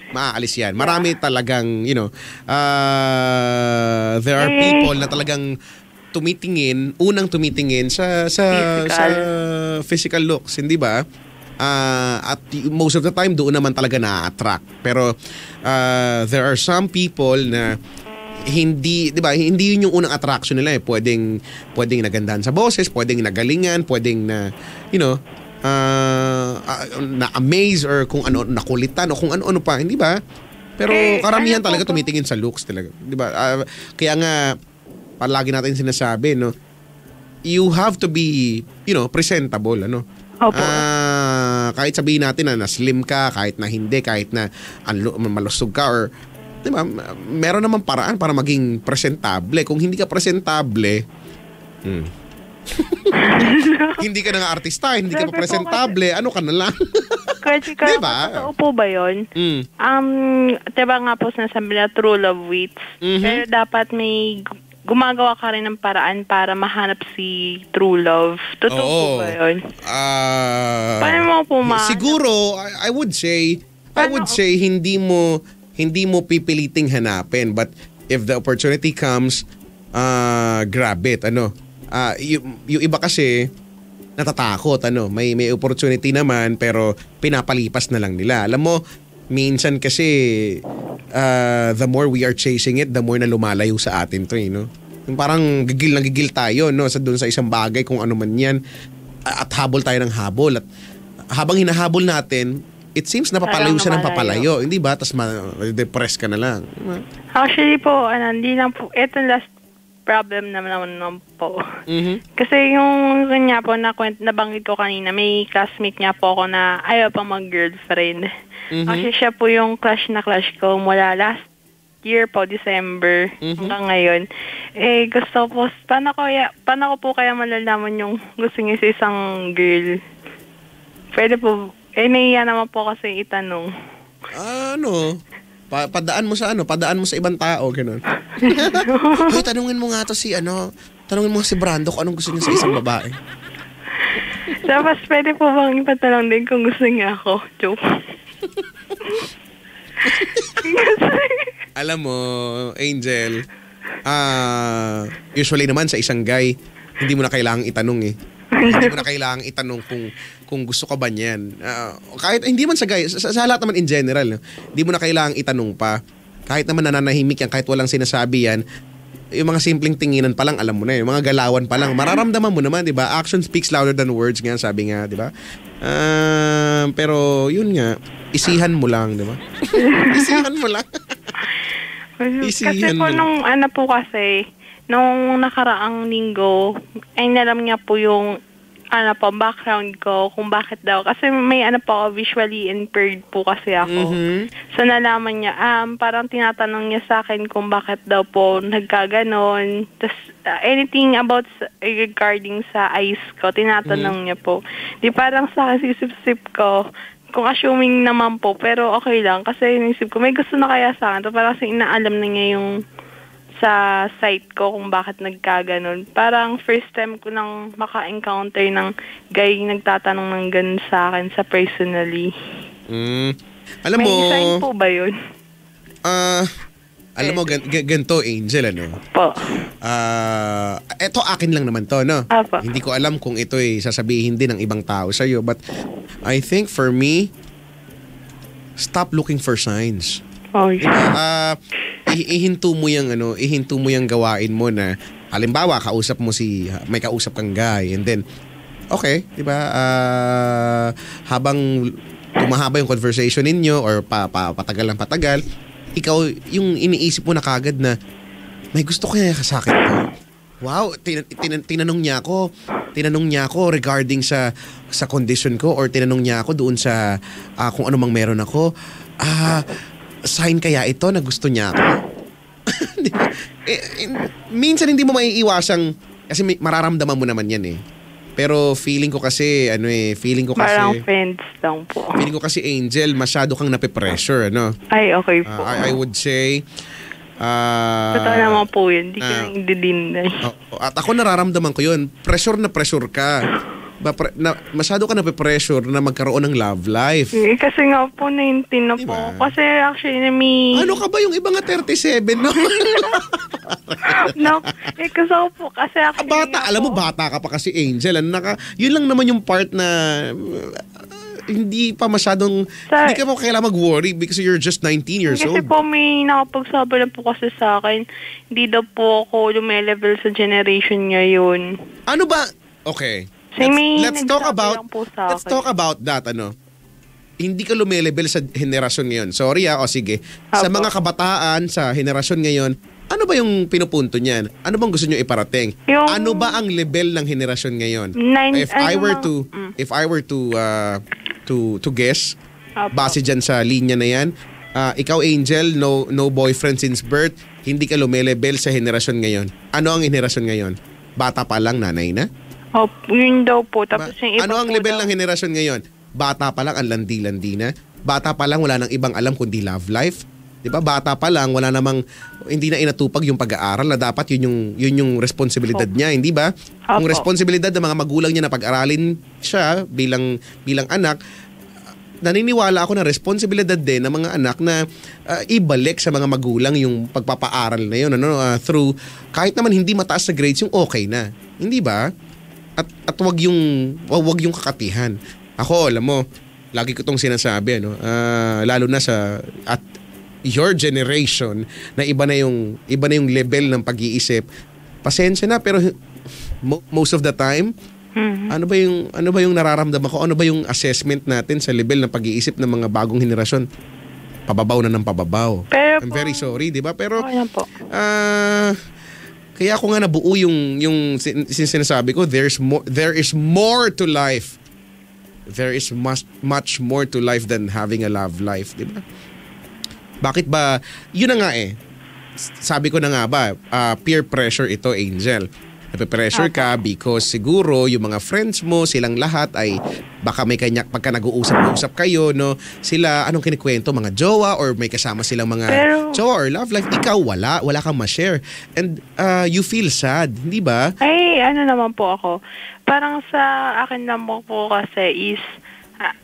maaalis yan. Marami talagang, there are people na talagang unang tumitingin sa physical looks, hindi ba? At most of the time doon naman talaga na-attract. Pero there are some people na hindi, 'di ba? Hindi 'yun yung unang attraction nila eh. Pwedeng nagandahan sa boses, pwedeng nagalingan, pwedeng na na-amaze or kung ano, nakulitan o kung ano pa, hindi ba? Pero karamihan talaga tumitingin sa looks talaga, 'di ba? Kaya nga palagi natin sinasabi, no, you have to be, presentable, Opo. Kahit sabihin natin na slim ka, kahit na hindi, kahit na malusog ka, or, di ba, meron naman paraan para maging presentable. Kung hindi ka presentable, hindi ka na nga artista, hindi ka pa presentable, ano ka na lang? Kaya diba? Totoo po ba yun? Diba nga po sinasabi na true love waits. Pero dapat may gumagawa ka rin ng paraan para mahanap si true love. Totoo po ba yun? Paano mo po siguro, I would say hindi mo pipiliting hanapin, but if the opportunity comes, grab it, yung iba kasi natatakot, may opportunity naman pero pinapalipas na lang nila. Alam mo, minsan kasi the more we are chasing it, the more na lumalayo sa atin to, Yung parang gigil na gigil tayo, doon sa isang bagay kung ano man yan, at habol tayo ng habol, at habang hinahabol natin, it seems napapalayo siya ng papalayo, hindi ba? Tapos ma-depress ka na lang. Actually po, hindi lang po, ito last problem naman po. Kasi yung kanya po, nabanggit ko kanina, may classmate niya po ako na ayaw pa mag-girlfriend. Actually siya po yung crush ko mula last year po, December, hanggang ngayon. Gusto po, paano ko po kaya malalaman yung gusto niya sa isang girl? Pwede po, nahiya naman po kasi itanong. Padaan mo sa ibang tao, gano'n. Hoy, tanungin mo nga to tanungin mo si Brando kung anong gusto niya sa isang babae. Tapos pwede po bang ipatanong din kung gusto niya ako? Joke. Alam mo, Angel, usually naman sa isang guy, hindi mo na kailangang itanong eh. Hindi mo na kailangang itanong kung gusto ka ba niyan. Kahit hindi man sa guy, sa lahat naman in general, hindi mo na kailangang itanong pa. Kahit naman nananahimik yan, kahit walang sinasabi yan, yung mga simpleng tinginan pa lang, alam mo na yung mga galawan pa lang, mararamdaman mo naman, di ba? Action speaks louder than words, nga sabi nga, di ba? Pero yun nga, isihan mo lang, di ba? Isihan mo lang. Kasi po nung nakaraang linggo, ay nalam niya po yung ano po, background ko kung bakit daw. Kasi may ano po ako, visually impaired po kasi ako. So nalaman niya, parang tinatanong niya sa akin kung bakit daw po nagkaganon. Tapos anything about regarding sa eyes ko, tinatanong niya po. Di parang sa akin sisip-sip ko, kung assuming naman po, pero okay lang. Kasi inisip ko, may gusto na kaya sa akin. So parang kasi inaalam na niya yung sa site ko kung bakit nagkaganon. Parang first time ko nang maka-encounter ng guy nagtatanong ng ganun sa akin sa personally. Alam mo, may sign po ba yun? alam mo, ganito, Angel, ano? Po. Eto akin lang naman to, no? Apo. Hindi ko alam kung ito ay sasabihin din ng ibang tao sa'yo. But I think for me, stop looking for signs. Oh, ihinto mo yung gawain mo na halimbawa may kausap kang guy and then okay, 'di ba? Habang tumahaba yung conversation ninyo or patagal ng patagal, ikaw yung iniisip mo na kagad na may gusto kaya sa akin to. Wow, tinanong niya ako regarding sa condition ko or tinanong niya ako doon sa kung ano mang meron ako. Sign kaya ito na gusto niya ako? Minsan hindi mo maiiwasang kasi mararamdaman mo naman yan eh. Pero feeling ko kasi parang friends lang po. Feeling ko kasi, Angel, masyado kang nape-pressure, ano? Ay, okay po. I would say totoo naman po yun. Hindi ka nang didinay. At ako nararamdaman ko yun. Pressure ka. Masyado ka nape-pressure na magkaroon ng love life. Kasi nga po, 19 na po. Kasi actually, ano ka ba yung iba nga 37, no? No, kasi ako po, kasi actually bata, alam mo, bata ka pa kasi, Angel. Yun lang naman yung part na hindi pa masyadong, hindi ka pa kailangan mag-worry because you're just 19 years old. Kasi po may nakapagsabi lang po kasi sa akin, hindi daw po ako lumelevel sa generation niya yun. Ano ba? Okay. Let's talk about that, ano. Hindi ka lumelevel sa henerasyon ngayon. Sorry sige. Sa mga kabataan sa henerasyon ngayon, ano ba yung pinupunto niyan? Ano bang gusto niyo iparating? Ano ba ang level ng henerasyon ngayon? If I were to guess, base dyan sa linya na yan, ikaw, Angel, no boyfriend since birth, hindi ka lumelevel sa henerasyon ngayon. Ano ang henerasyon ngayon? Bata pa lang, nanay na? Yun daw po. Tapos yung iba ano ang po level daw ng henerasyon ngayon? Bata pa lang, ang landi-landi na. Bata pa lang, wala nang ibang alam kundi love life. 'Di ba? Bata pa lang, wala namang, hindi na inatupag yung pag-aaral na dapat yun yung responsibilidad niya, hindi ba? Kung responsibilidad ng mga magulang niya na pag-aralin siya bilang anak, naniniwala ako na responsibilidad din ng mga anak na ibalik sa mga magulang yung pagpapaaral na yun, through, kahit naman hindi mataas sa grades, yung okay na. Hindi ba? At wag yung kakatihan. Ako, alam mo, lagi ko tong sinasabi, lalo na at your generation na iba na yung level ng pag-iisip. Pasensya na, pero most of the time, ano ba yung nararamdaman ko? Ano ba yung assessment natin sa level ng pag-iisip ng mga bagong henerasyon? Pababaw na ng pababaw. Pero I'm very sorry, 'di ba? Pero okay po. Kaya ako nga nabuo yung sinasabi ko, there is more to life. There is much more to life than having a love life, 'di ba? Bakit ba? Yun na nga eh. Sabi ko na nga ba, peer pressure ito, Angel. Nape-pressure ka because siguro yung mga friends mo, silang lahat ay baka may pagka nag-uusap-usap kayo, no? Sila, anong kinikwento? Mga jowa or may kasama silang mga jowa or love life. Ikaw wala kang ma-share. And you feel sad, hindi ba? Ay, ano naman po ako. Parang sa akin naman po kasi is,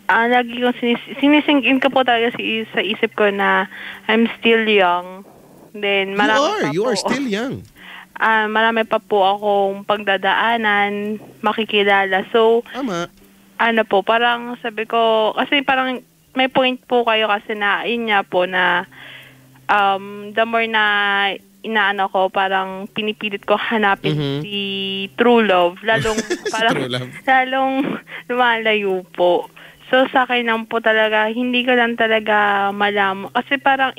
lagi kong sinisingin ko po talaga sa isip ko na I'm still young. Then, You are still young. Marami pa po akong pagdadaanan, makikilala. So, tama. Ano po, parang sabi ko, kasi parang may point po kayo kasi na, yun nga po na, the more na inaano ko, parang pinipilit ko hanapin si true love. Lalong, parang, lalong lumalayo po. So, sa akin lang po talaga, hindi ko lang talaga malaman. Kasi parang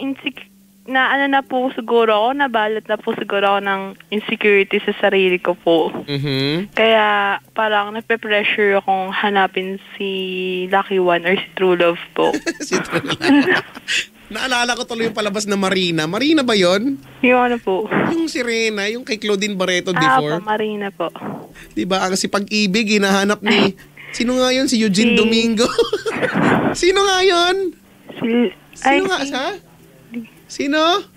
na ano na po siguro ako, nabalot na po siguro ako ng insecurity sa sarili ko po. Mhm. Kaya parang nape-pressure akong hanapin si Lucky One or si True Love po. Si Naalala ko tuloy yung palabas na Marina. Marina ba yon? Yung ano po? Yung Sirena, yung kay Claudine Barreto before. Marina po. Diba? Ang si Pag-ibig, hinahanap ni... Sino nga yun? Si Eugene Domingo. Sino nga yun? Sino nga siya? Sino?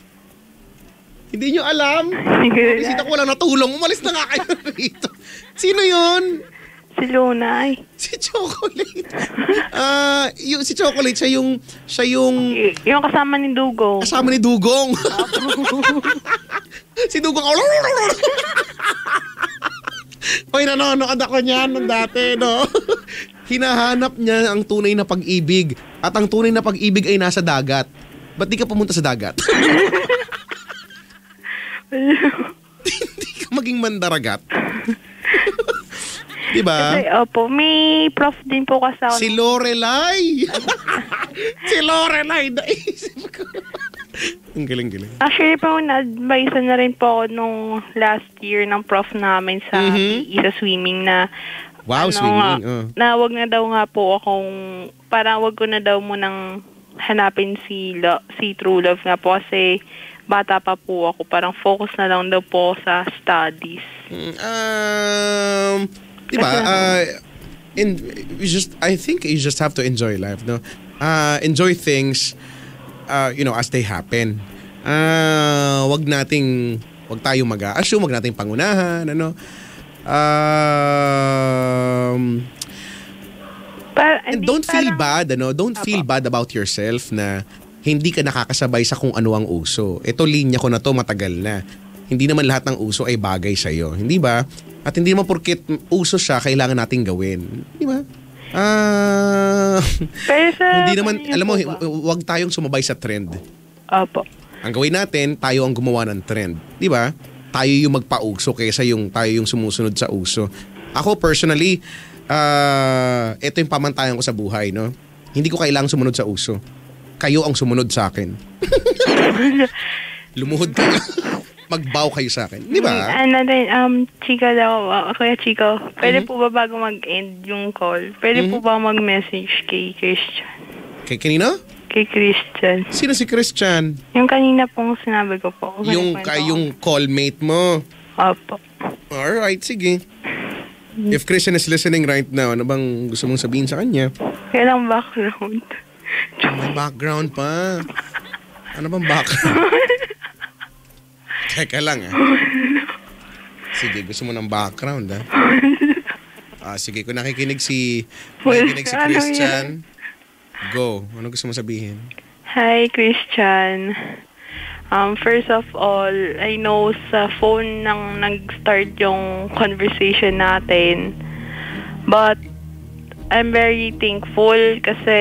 Hindi nyo alam? Bisita ko lang natulong. Umalis na nga kayo rito. Sino yun? Si Lunay. Si Chocolate. Si Chocolate, siya yung Yung kasama ni Dugong. kasama ni Dugong. Si Dugong. Hoy, nanonood ako niyan nung dati, no? Hinahanap niya ang tunay na pag-ibig. At ang tunay na pag-ibig ay nasa dagat. Ba't di ka pumunta sa dagat? Hindi ka maging mandaragat. Diba? Kasi, opo, may prof din po kasi ako. Si Lorelai. Si Lorelai. Naisip ko. Ang galing-galing. Actually po, na-advise na rin po ako nung last year ng prof namin sa PE, sa swimming na Wow, swimming. Na wag na daw nga po akong, parang wag ko na daw munang hanapin si True Love nga po kasi bata pa po ako. Parang focus na lang daw po sa studies. Diba? I think you just have to enjoy life, no? Enjoy things, as they happen. Wag tayong mag-a-assume, wag nating pangunahan, ano? And don't feel bad, ano? Don't feel bad about yourself na hindi ka nakakasabay sa kung ano ang uso. Ito, linya ko na to, matagal na. Hindi naman lahat ng uso ay bagay sa'yo. Hindi ba? At hindi naman porket uso siya, kailangan nating gawin. Di ba? Hindi naman, alam mo, huwag tayong sumabay sa trend. Opo. Ang gawin natin, tayo ang gumawa ng trend. Di ba? Tayo yung magpa-uso kaysa tayo yung sumusunod sa uso. Ako personally, ito yung pamantayan ko sa buhay, no? Hindi ko kailangang sumunod sa uso. Kayo ang sumunod sa akin. Lumuhod kayo. Mag-bow kayo sa akin. Di ba? Chika daw, Kuya Chico, pwede po ba bago mag-end yung call, pwede po ba mag-message kay Christian? Kay kanino? Kay Christian. Sino si Christian? Yung kanina pong sinabi ko po. Yung callmate mo? Opo. Alright, sige. If Christian is listening right now, ano bang gusto mong sabihin sa kanya? Kailang background. May background pa. Ano bang background? Teka lang, Sige, gusto mo ng background, sige, kung nakikinig si Christian, go. Ano gusto mo sabihin? Hi, Christian. First of all, I know sa phone nang nag-start yung conversation natin. But, I'm very thankful kasi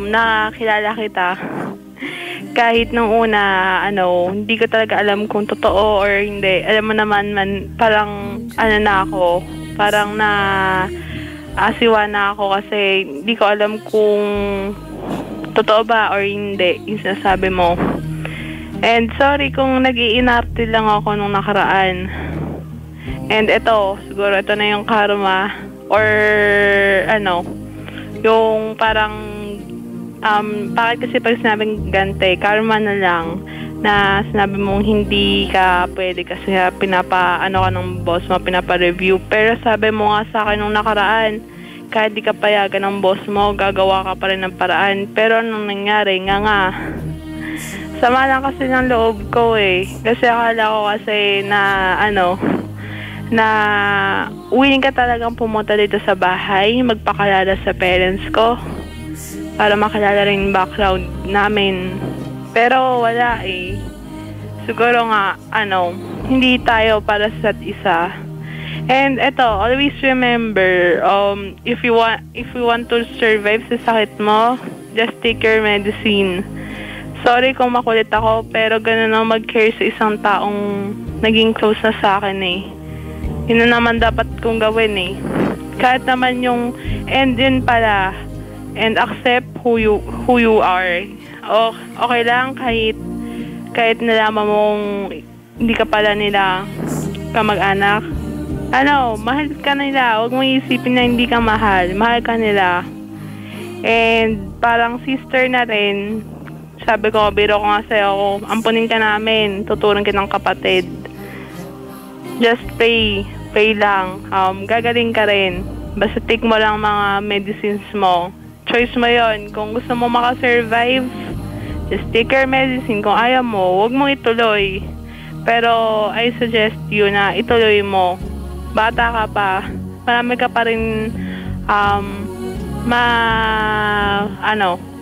nakilala kita. Kahit nung una, hindi ko talaga alam kung totoo or hindi. Alam mo naman, parang, na ako. Parang asiwa na ako kasi hindi ko alam kung totoo ba or hindi yung sinasabi mo. And sorry kung nag-iinarte lang ako nung nakaraan. And siguro ito na yung karma or yung parang bakit kasi pag sinabing gante, karma na lang na sinabi mong hindi ka pwede kasi ka ng boss mo, pinapa-review. Pero sabi mo nga sa akin nung nakaraan, kahit di ka payagan ng boss mo, gagawa ka pa rin ng paraan. Pero anong nangyari? Nga. Sama lang kasi ng loob ko Kasi akala ko kasi na willing ka talagang pumunta dito sa bahay, magpakalala sa parents ko para makilala rin yung background namin. Pero wala Siguro nga, hindi tayo para sa isa. And always remember, if you want to survive sa sakit mo, just take your medicine. Sorry kung makulit ako, pero ganun ang mag-care sa isang taong naging close na sa akin Yun na naman dapat kong gawin Kahit naman yung end din pala. And accept who you are. Okay lang kahit nalaman mong hindi ka pala nila kamag-anak. Mahal ka nila. Huwag mong isipin na hindi ka mahal. Mahal ka nila. And parang sister na rin, sabi ko, biro ko nga sa'yo, ampunin ka namin, tuturuan kitang kapatid. Just pray lang. Gagaling ka rin. Basta take mo lang mga medicines mo. Choice mo yon. Kung gusto mo makasurvive, just take your medicine. Kung ayaw mo, huwag mo ituloy. Pero I suggest you na ituloy mo. Bata ka pa. Marami ka pa rin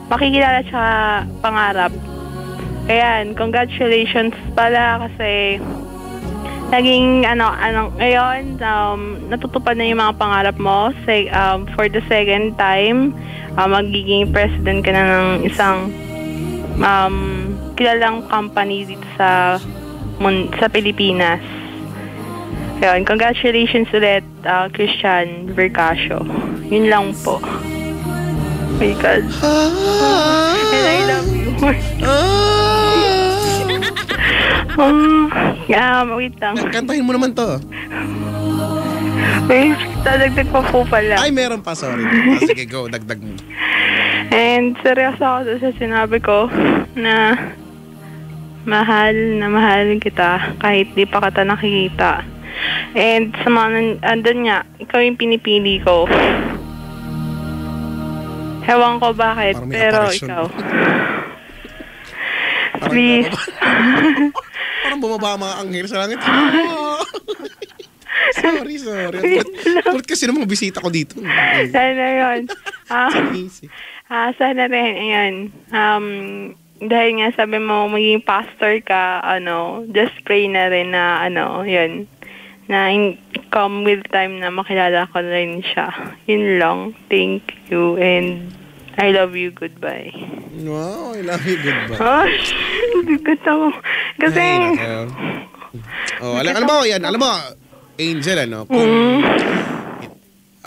makikilala tsaka pangarap. Ayan, congratulations pala kasi naging ngayon natutupad na yung mga pangarap mo. For the second time, magiging president ka na ng isang kilalang company dito sa Pilipinas. Ayun, congratulations ulit, Christian Vercasio. Yun lang po. Oh my God. And I love you. Wait lang. Kantahin mo naman to. Wait, dagdag pa po pala. Ay, meron pa, sorry. Sige, go, dagdag mo. And seryoso ako sa sinabi ko na mahal kita kahit di pa kita nakikita. And sa mga andun nga, ikaw yung pinipili ko. Ewan ko bakit, pero ikaw. Please. Parang bumaba mga anghel sa langit. Sorry. Kulit kasi ng mga bisita ko dito. Sana yun. Sana rin, ayan. Dahil nga sabi mo, maging pastor ka, just pray na rin na, yun. Na come with time na makilala ko rin siya. Yun lang. Thank you and I love you. Goodbye. Wow, I love you. Goodbye. Bigat ako. Kasi... alam mo, Angel, kung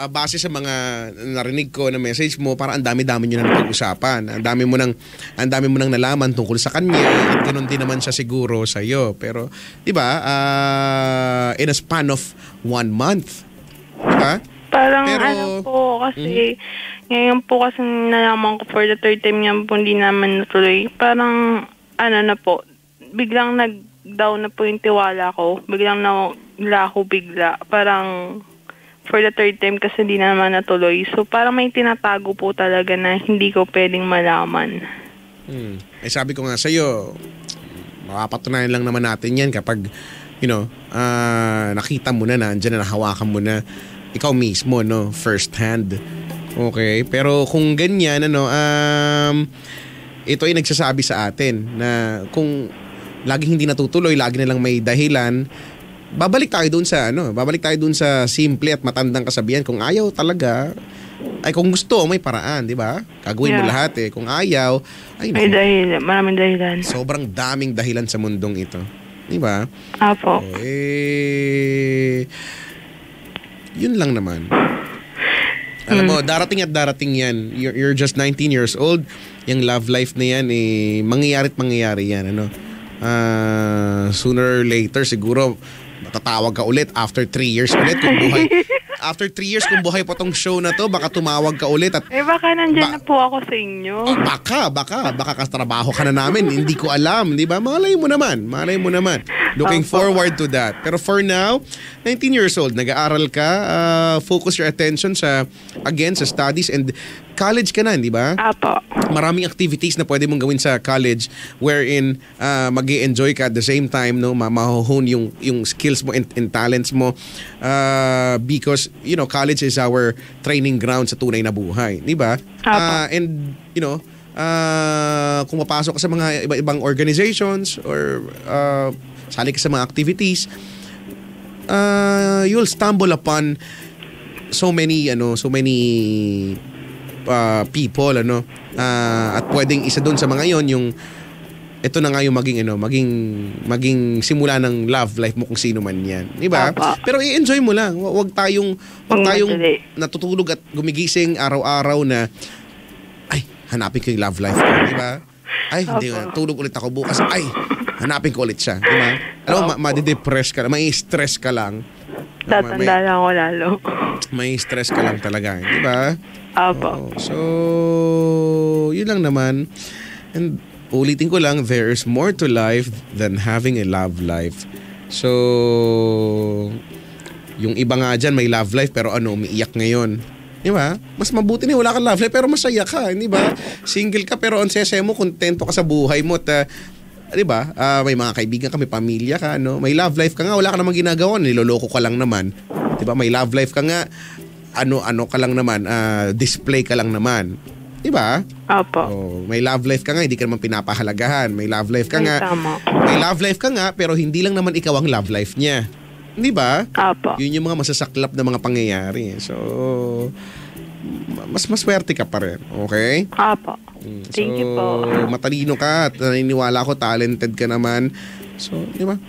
base sa mga narinig ko na message mo, parang ang dami-dami nyo na napag-usapan. Ang dami mo nang nalaman tungkol sa kanya at ganoon din naman siya siguro sa iyo. Pero, di ba, in a span of 1 month, di ba? Parang kasi ngayon po kasi nalaman ko for the third time niya po hindi naman natuloy. Parang, biglang nag-down na po yung tiwala ko. Biglang nalako bigla. Parang, for the third time kasi hindi naman natuloy. So, parang may tinatago po talaga na hindi ko pwedeng malaman. Sabi ko nga sa'yo, makapatunayan lang naman natin yan kapag, nakita mo na andyan na nahawakan mo na ikaw mismo, first hand. Okay? Pero kung ganyan, ito ay nagsasabi sa atin na kung laging hindi natutuloy, lagi na lang may dahilan, babalik tayo dun sa simple at matandang kasabihan. Kung ayaw talaga, ay kung gusto, may paraan, di ba? Gagawin mo lahat eh. Kung ayaw, may dahilan, maraming dahilan. Sobrang daming dahilan sa mundong ito. Di ba? Apo. Yun lang naman. Alam mo, darating at darating yan. You're just 19 years old. Yung love life na yan, mangyayari yan. Sooner or later, siguro, matatawag ka ulit after 3 years ulit kung buhay. After 3 years kung buhay po tong show na to, baka tumawag ka ulit at baka nandyan na po ako sa inyo. Baka katrabaho ka na namin. Hindi ko alam, di ba? Malay mo naman. Looking forward to that. Pero for now, 19 years old, nag-aaral ka, focus your attention sa studies and college ka na, di ba? Apo. Maraming activities na pwede mong gawin sa college wherein mag-i-enjoy ka at the same time, mahuhone yung skills mo and talents mo because, college is our training ground sa tunay na buhay, di ba? And, kung mapasok ka sa mga iba-ibang organizations or sali ka sa mga activities, you'll stumble upon so many people at pwedeng isa doon sa mga yon yung ito na nga yung maging simula ng love life mo kung sino man yan, di ba? Pero i-enjoy mo lang. Wag tayong natutulog at gumigising araw-araw na hanapin ko yung love life ko, di ba? Ay, hindi nga, tulog ulit ako bukas. Ay, hanapin ko ulit siya, di ba? Alam mo, madidepress ka lang, may stress ka lang. Tatanda lang ako lalo. May stress ka lang talaga, di ba? Opo. So, yun lang naman. And ulitin ko lang, there's more to life than having a love life. So, yung iba nga dyan may love life pero umiiyak ngayon. Di ba? Mas mabuti na wala kang love life pero masaya ka. Di ba? Single ka pero ang sese mo, kontento ka sa buhay mo. At, di ba? May mga kaibigan ka, may pamilya ka. No? May love life ka nga, wala ka namang ginagawa. Niloloko ka lang naman. Di ba? May love life ka nga, ano ka lang naman, display ka lang naman. Di ba? Opo. May love life ka nga, hindi ka naman pinapahalagahan. May love life ka nga. Tama. May love life ka nga, pero hindi lang naman ikaw ang love life niya. Di ba? Opo. Yun yung mga masasaklap na mga pangyayari. So, mas maswerte ka pa rin. Okay? Opo. Thank you po. Matalino ka at naniniwala ko, talented ka naman. So, di ba?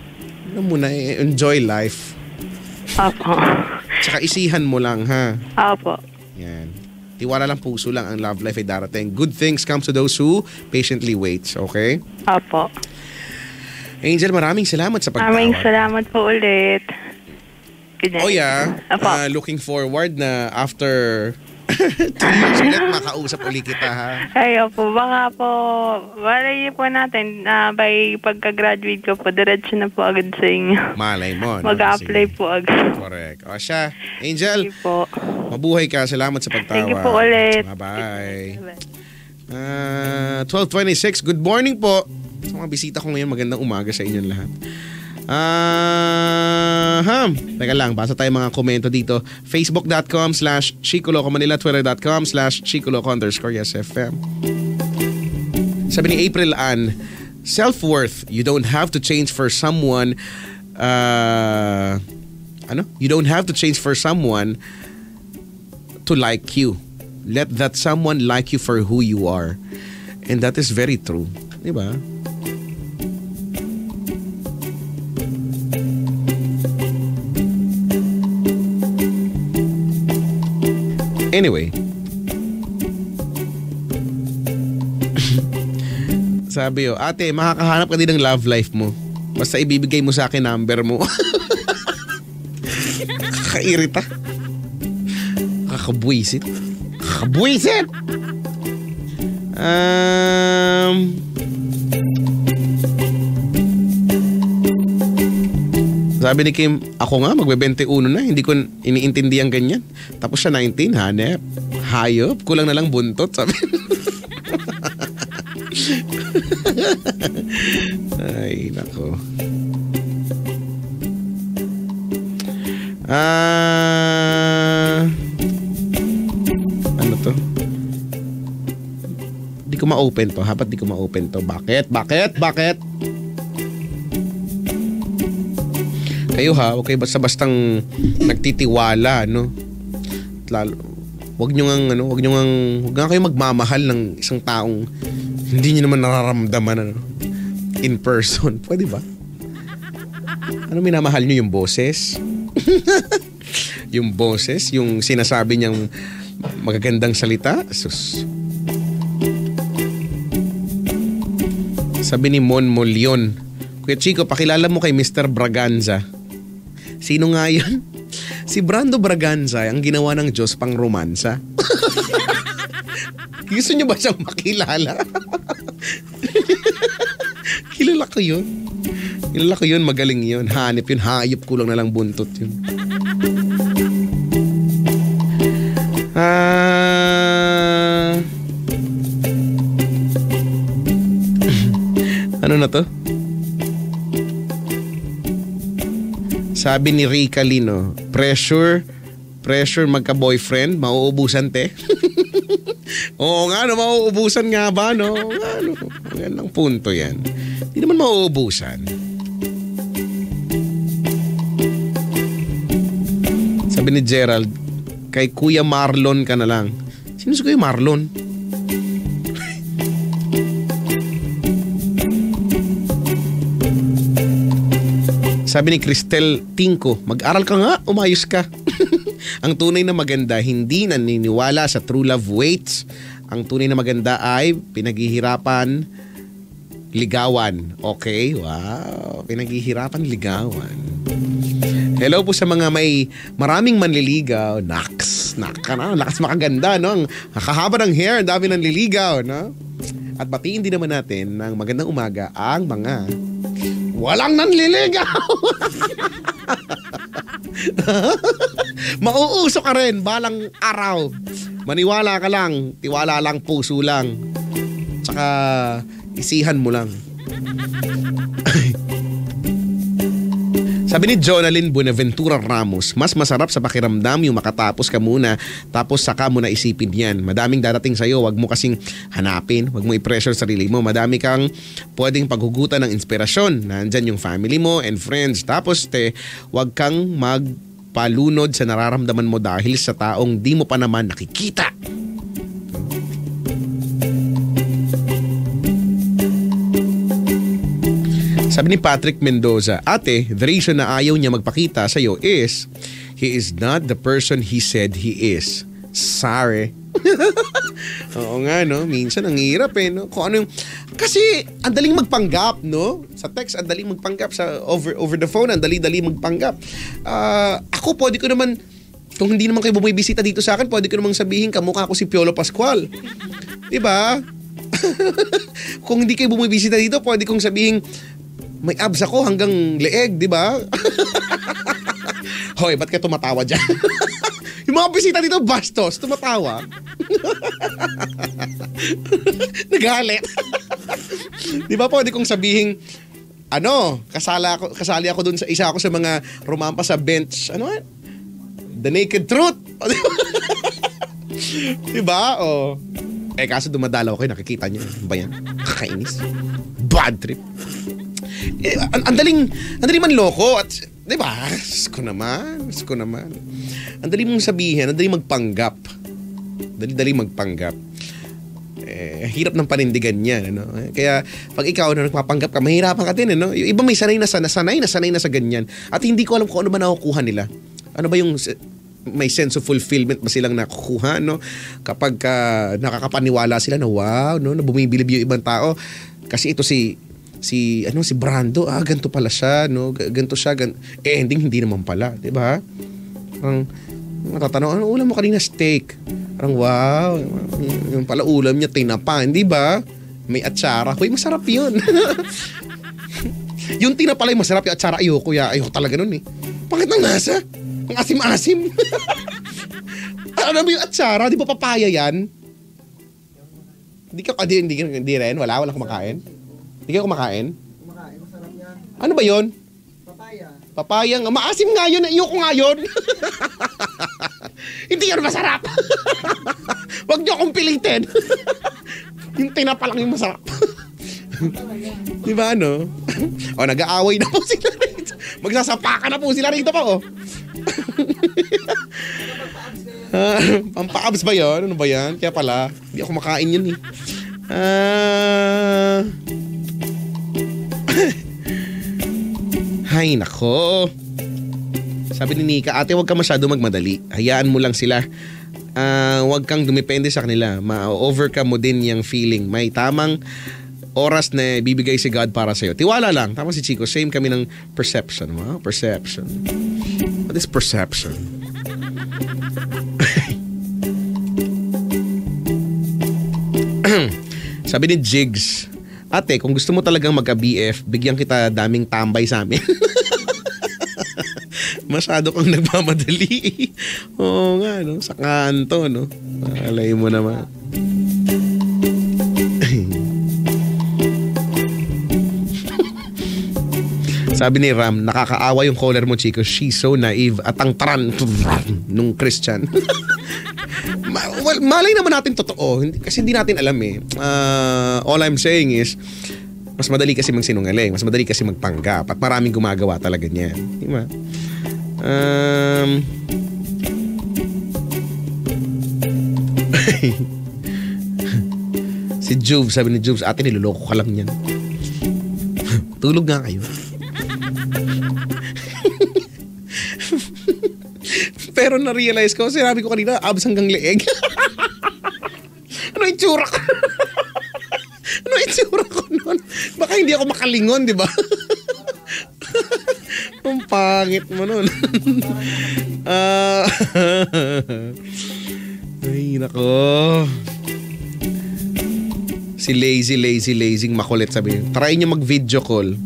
Ano muna, enjoy life. Opo. Tsaka isihan mo lang, ha? Opo. Yan. Tiwala lang, puso lang, ang love life ay darating. Good things come to those who patiently waits. Okay? Opo. Angel, maraming salamat sa pagtawag. Maraming salamat po ulit. Good night. Oh yeah, Opo. looking forward na after 2 years ulit makausap ulit kita, ha? Ay, opo. Baka po, walay po natin, by pagka-graduate ko po, diretso na po agad sa inyo. Malay mo. Mag-a-apply Sige. po agad. Correct. O siya, Angel, Thank you po. mabuhay ka. Salamat sa pagtawag. Thank you po ulit. Bye-bye. 12:26, good morning po. Sa mga bisita ko ngayon, magandang umaga sa inyong lahat. Teka lang, basa tayo mga komento dito. Facebook.com/Chicoloco Manila, Twitter.com/Chicoloco_YesFM. Sabi ni April Ann, self-worth, you don't have to change for someone You don't have to change for someone to like you. Let that someone like you for who you are. And that is very true. Diba? Anyway. Sabi ate, makakahanap ka din ng love life mo. Basta ibibigay mo sa akin number mo. Kakairita. Kakabwisit. Kakabwisit! Sabi ni Kim, ako nga magbe-21 na, hindi ko iniintindihan ganyan. Tapos siya 19, hanep. Hayop, kulang na lang buntot, sabi. Ay, nako. Ano to? Di ko ma-open to. Hapat di ko ma-open to. Bakit? Kayo ha, okay, basta-bastang nagtitiwala, no? Lalo, wag nga kayo magmamahal ng isang taong hindi niyo naman nararamdaman in person. Pwede ba? Ano minamahal niyo, yung boses? Yung boses, yung sinasabi niyang magagandang salita? Sus. Sabi ni Mon Molion, Kuya Chico, pakilala mo kay Mr. Braganza. Sino nga yun? Si Brando Braganza, ang ginawa ng Diyos pang romansa. Gusto niyo ba siyang makilala? Kilala ko yun, magaling yun. Hanip yun, hayop, kulang na lang buntot yun. Ano na to? Sabi ni Rica Lino, pressure magka-boyfriend, mauubusan te. Oo nga, no, mauubusan nga ba, no? Ano, magandang punto yan. Hindi naman mauubusan. Sabi ni Gerald, kay Kuya Marlon ka na lang. Sino si Kuya Marlon? Sabi ni Cristel Tinko, mag-aral ka nga, umayos ka. Ang tunay na maganda, hindi naniniwala sa true love waits. Ang tunay na maganda ay pinaghihirapan, ligawan. Okay, wow. Pinaghihirapan, ligawan. Hello po sa mga may maraming manliligaw. Naks, lakas makaganda, no? Ang kakahaba ng hair, ang dami ng liligaw, no? At batiin din naman natin ng magandang umaga ang mga walang nanliligaw. Mauuso ka rin balang araw. Maniwala ka lang, tiwala lang, puso lang. Tsaka isihan mo lang. Sabi ni Jonalyn Buenaventura Ramos, mas masarap sa pakiramdam yung makatapos ka muna tapos saka mo na isipin yan. Madaming darating sa'yo, wag mo kasing hanapin, wag mo i-pressure sarili mo. Madami kang pwedeng paghugutan ng inspirasyon. Nandyan yung family mo and friends. Tapos wag kang magpalunod sa nararamdaman mo dahil sa taong di mo pa naman nakikita. Sabi ni Patrick Mendoza, ate, the reason na ayaw niya magpakita sa'yo is he is not the person he said he is. Sorry. Oo nga, no? Minsan ang hirap no? Kung ano yung... Kasi ang daling magpanggap, no? Sa text, ang daling magpanggap. Sa over the phone, ang dali-dali magpanggap. Ako, pwede ko naman... Kung hindi naman kayo bumibisita dito sa akin, pwede ko namang sabihin, kamukha ko si Piolo Pascual. Diba? Kung hindi kayo bumibisita dito, pwede kong sabihin... May abs ako hanggang leeg, di ba? Hoy, ba't ka tumatawa dyan? Yung mga bisita dito, bastos, tumatawa. Nagalit. Di ba pwede kong sabihin, kasali ako dun sa isa ako sa mga rumampa sa bench. Ano? The Naked Truth. Di ba? Oh. Kaso dumadalaw ko, nakikita niyo. Ba yan? Kakainis. Bad trip. Ang daling manloko at 'di ba? Sko naman. Ang daling mong sabihin, ang daling magpanggap. Dali magpanggap. Hirap ng panindigan niyan, ano? Kaya pag ikaw na nagpapanggap ka, mahirapan ka din, ano? Yung iba may sanay na sa ganyan. At hindi ko alam kung ano ba nakukuha nila. Ano ba yung may sense of fulfillment ba silang nakukuha, no? Kapag nakakapaniwala sila na wow, no, na bumibilib yung ibang tao. Kasi ito si Brando, ganito pala siya, no? Ganito siya, hindi naman pala, 'di ba? Ang matatanong, ano ulam mo kanina? Steak. Parang wow, yung pala ulam niya tinapa, hindi ba? May atsara. Hoy, masarap 'yun. Yung tinapa lang masarap, yung atsara ayoko talaga nun eh. Bakit nang nasa? Ang asim-asim. Ano ba yung atsara? Di ba papaya yan? Hindi rin, walang kumakain. Hindi ka kumakain? Kumakain, masarap yan. Ano ba yon? Papaya. Maasim nga yun, ayoko nga yun. Hindi yun masarap. Huwag niyo akong pilitin. Yung tinapa lang yung masarap. Di ba ano? O, nag-aaway na po sila rito. Magsasapakan na po sila rito pa, Pampaabs ba yun? Ano ba yan? Kaya pala, hindi ako makain yun eh. Hay nako. Sabi ni Nika, ate huwag ka masyado magmadali. Hayaan mo lang sila. Huwag kang dumepende sa kanila. Ma-overcome mo din yung feeling. May tamang oras na bibigay si God para sa'yo. Tiwala lang. Tama si Chico. Same kami ng perception. Wow, perception. What is perception? Sabi ni Jigs, ate, kung gusto mo talagang magka-BF, bigyan kita daming tambay sa amin. Masyado kang nagmamadali. Oo nga, no? Sa kanto, no? Alay mo naman. Sabi ni Ram, nakakaawa yung caller mo, Chico. She's so naive at ang taran nung Christian. Well, malay naman natin totoo. Kasi hindi natin alam eh. All I'm saying is, mas madali kasi magsinungaling. Mas madali kasi magpanggap. At maraming gumagawa talaga niyan. Di ba? Si Juve, sabi ni Juve, ate niloloko ka lang yan. Tulog nga kayo. Pero na-realize ko, sinabi ko kanina, abs hanggang leeg. Ano yung itsura ko? Ano itsura ko nun? Baka hindi ako makalingon, di ba? Ang pangit mo nun. Ay, nako. Si lazing makulit, sabi niya. Try niyo mag-video call.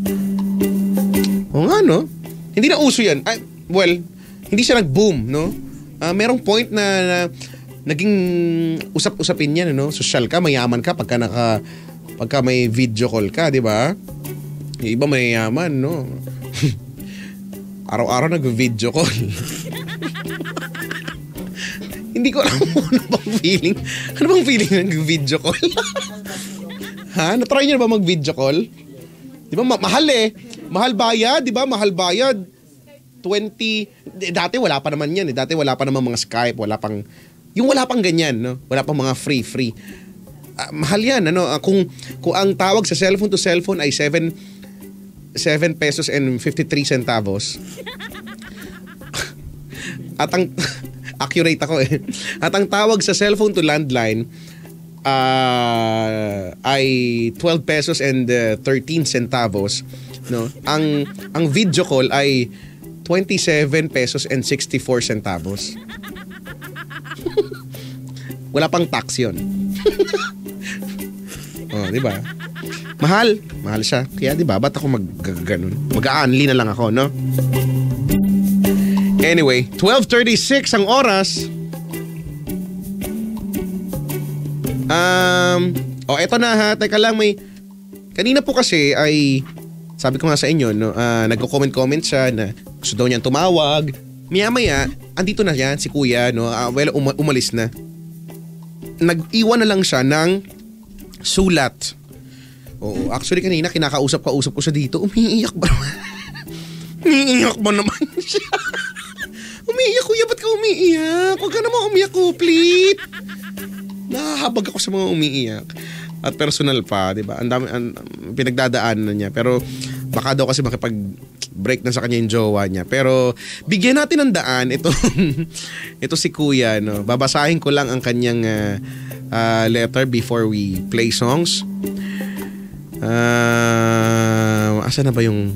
O nga, no? Hindi na uso yan. Well, hindi siya nag-boom, no? Merong point na naging usap-usapin yan, no? Social ka, mayaman ka pagka may video call ka, di ba? Yung iba mayaman, no? Araw-araw nag-video call. Hindi ko alam ano bang feeling. Ano bang feeling ng video call? Ha? Na-try niyo na ba mag-video call? Di ba mahal eh. Mahal bayad, di ba? Mahal bayad. 20. Dati wala pa naman yan eh. Dati wala pa naman mga Skype. Wala pang ganyan, no? Wala pang mga free. Mahal yan, ano? Kung ang tawag sa cellphone to cellphone ay 7 pesos and 53 centavos. At ang accurate ako eh. At ang tawag sa cellphone to landline ay 12 pesos and 13 centavos, no? Ang video call ay 27 pesos and 64 centavos. Wala pang tax 'yon. Oh, di ba? Mahal siya. Kaya di ba, ba't ako mag-ganon? Mag-a-unli na lang ako, no? Anyway, 12:36 ang oras. Eto na ha. Teka lang, kanina po kasi ay sabi ko nga sa inyo, no, nagko-comment siya na gusto daw niyang tumawag. Maya-maya, andito na yan si kuya, no? Umalis na. Nag-iwan na lang siya ng sulat. Oo, actually kanina kinakausap ko siya dito. Umiiyak ba naman? Umiiyak ba naman siya? Umiiyak, kuya, ba't ka umiiyak? Huwag ka naman umiyak, kuplit. Nahahabag ako sa mga umiiyak. At personal pa, di ba? Ang dami, pinagdadaanan na niya. Pero baka daw kasi makipag-break na sa kanya yung jowa niya. Pero bigyan natin ng daan ito si kuya, no? Babasahin ko lang ang kanyang letter before we play songs. Asa na ba yung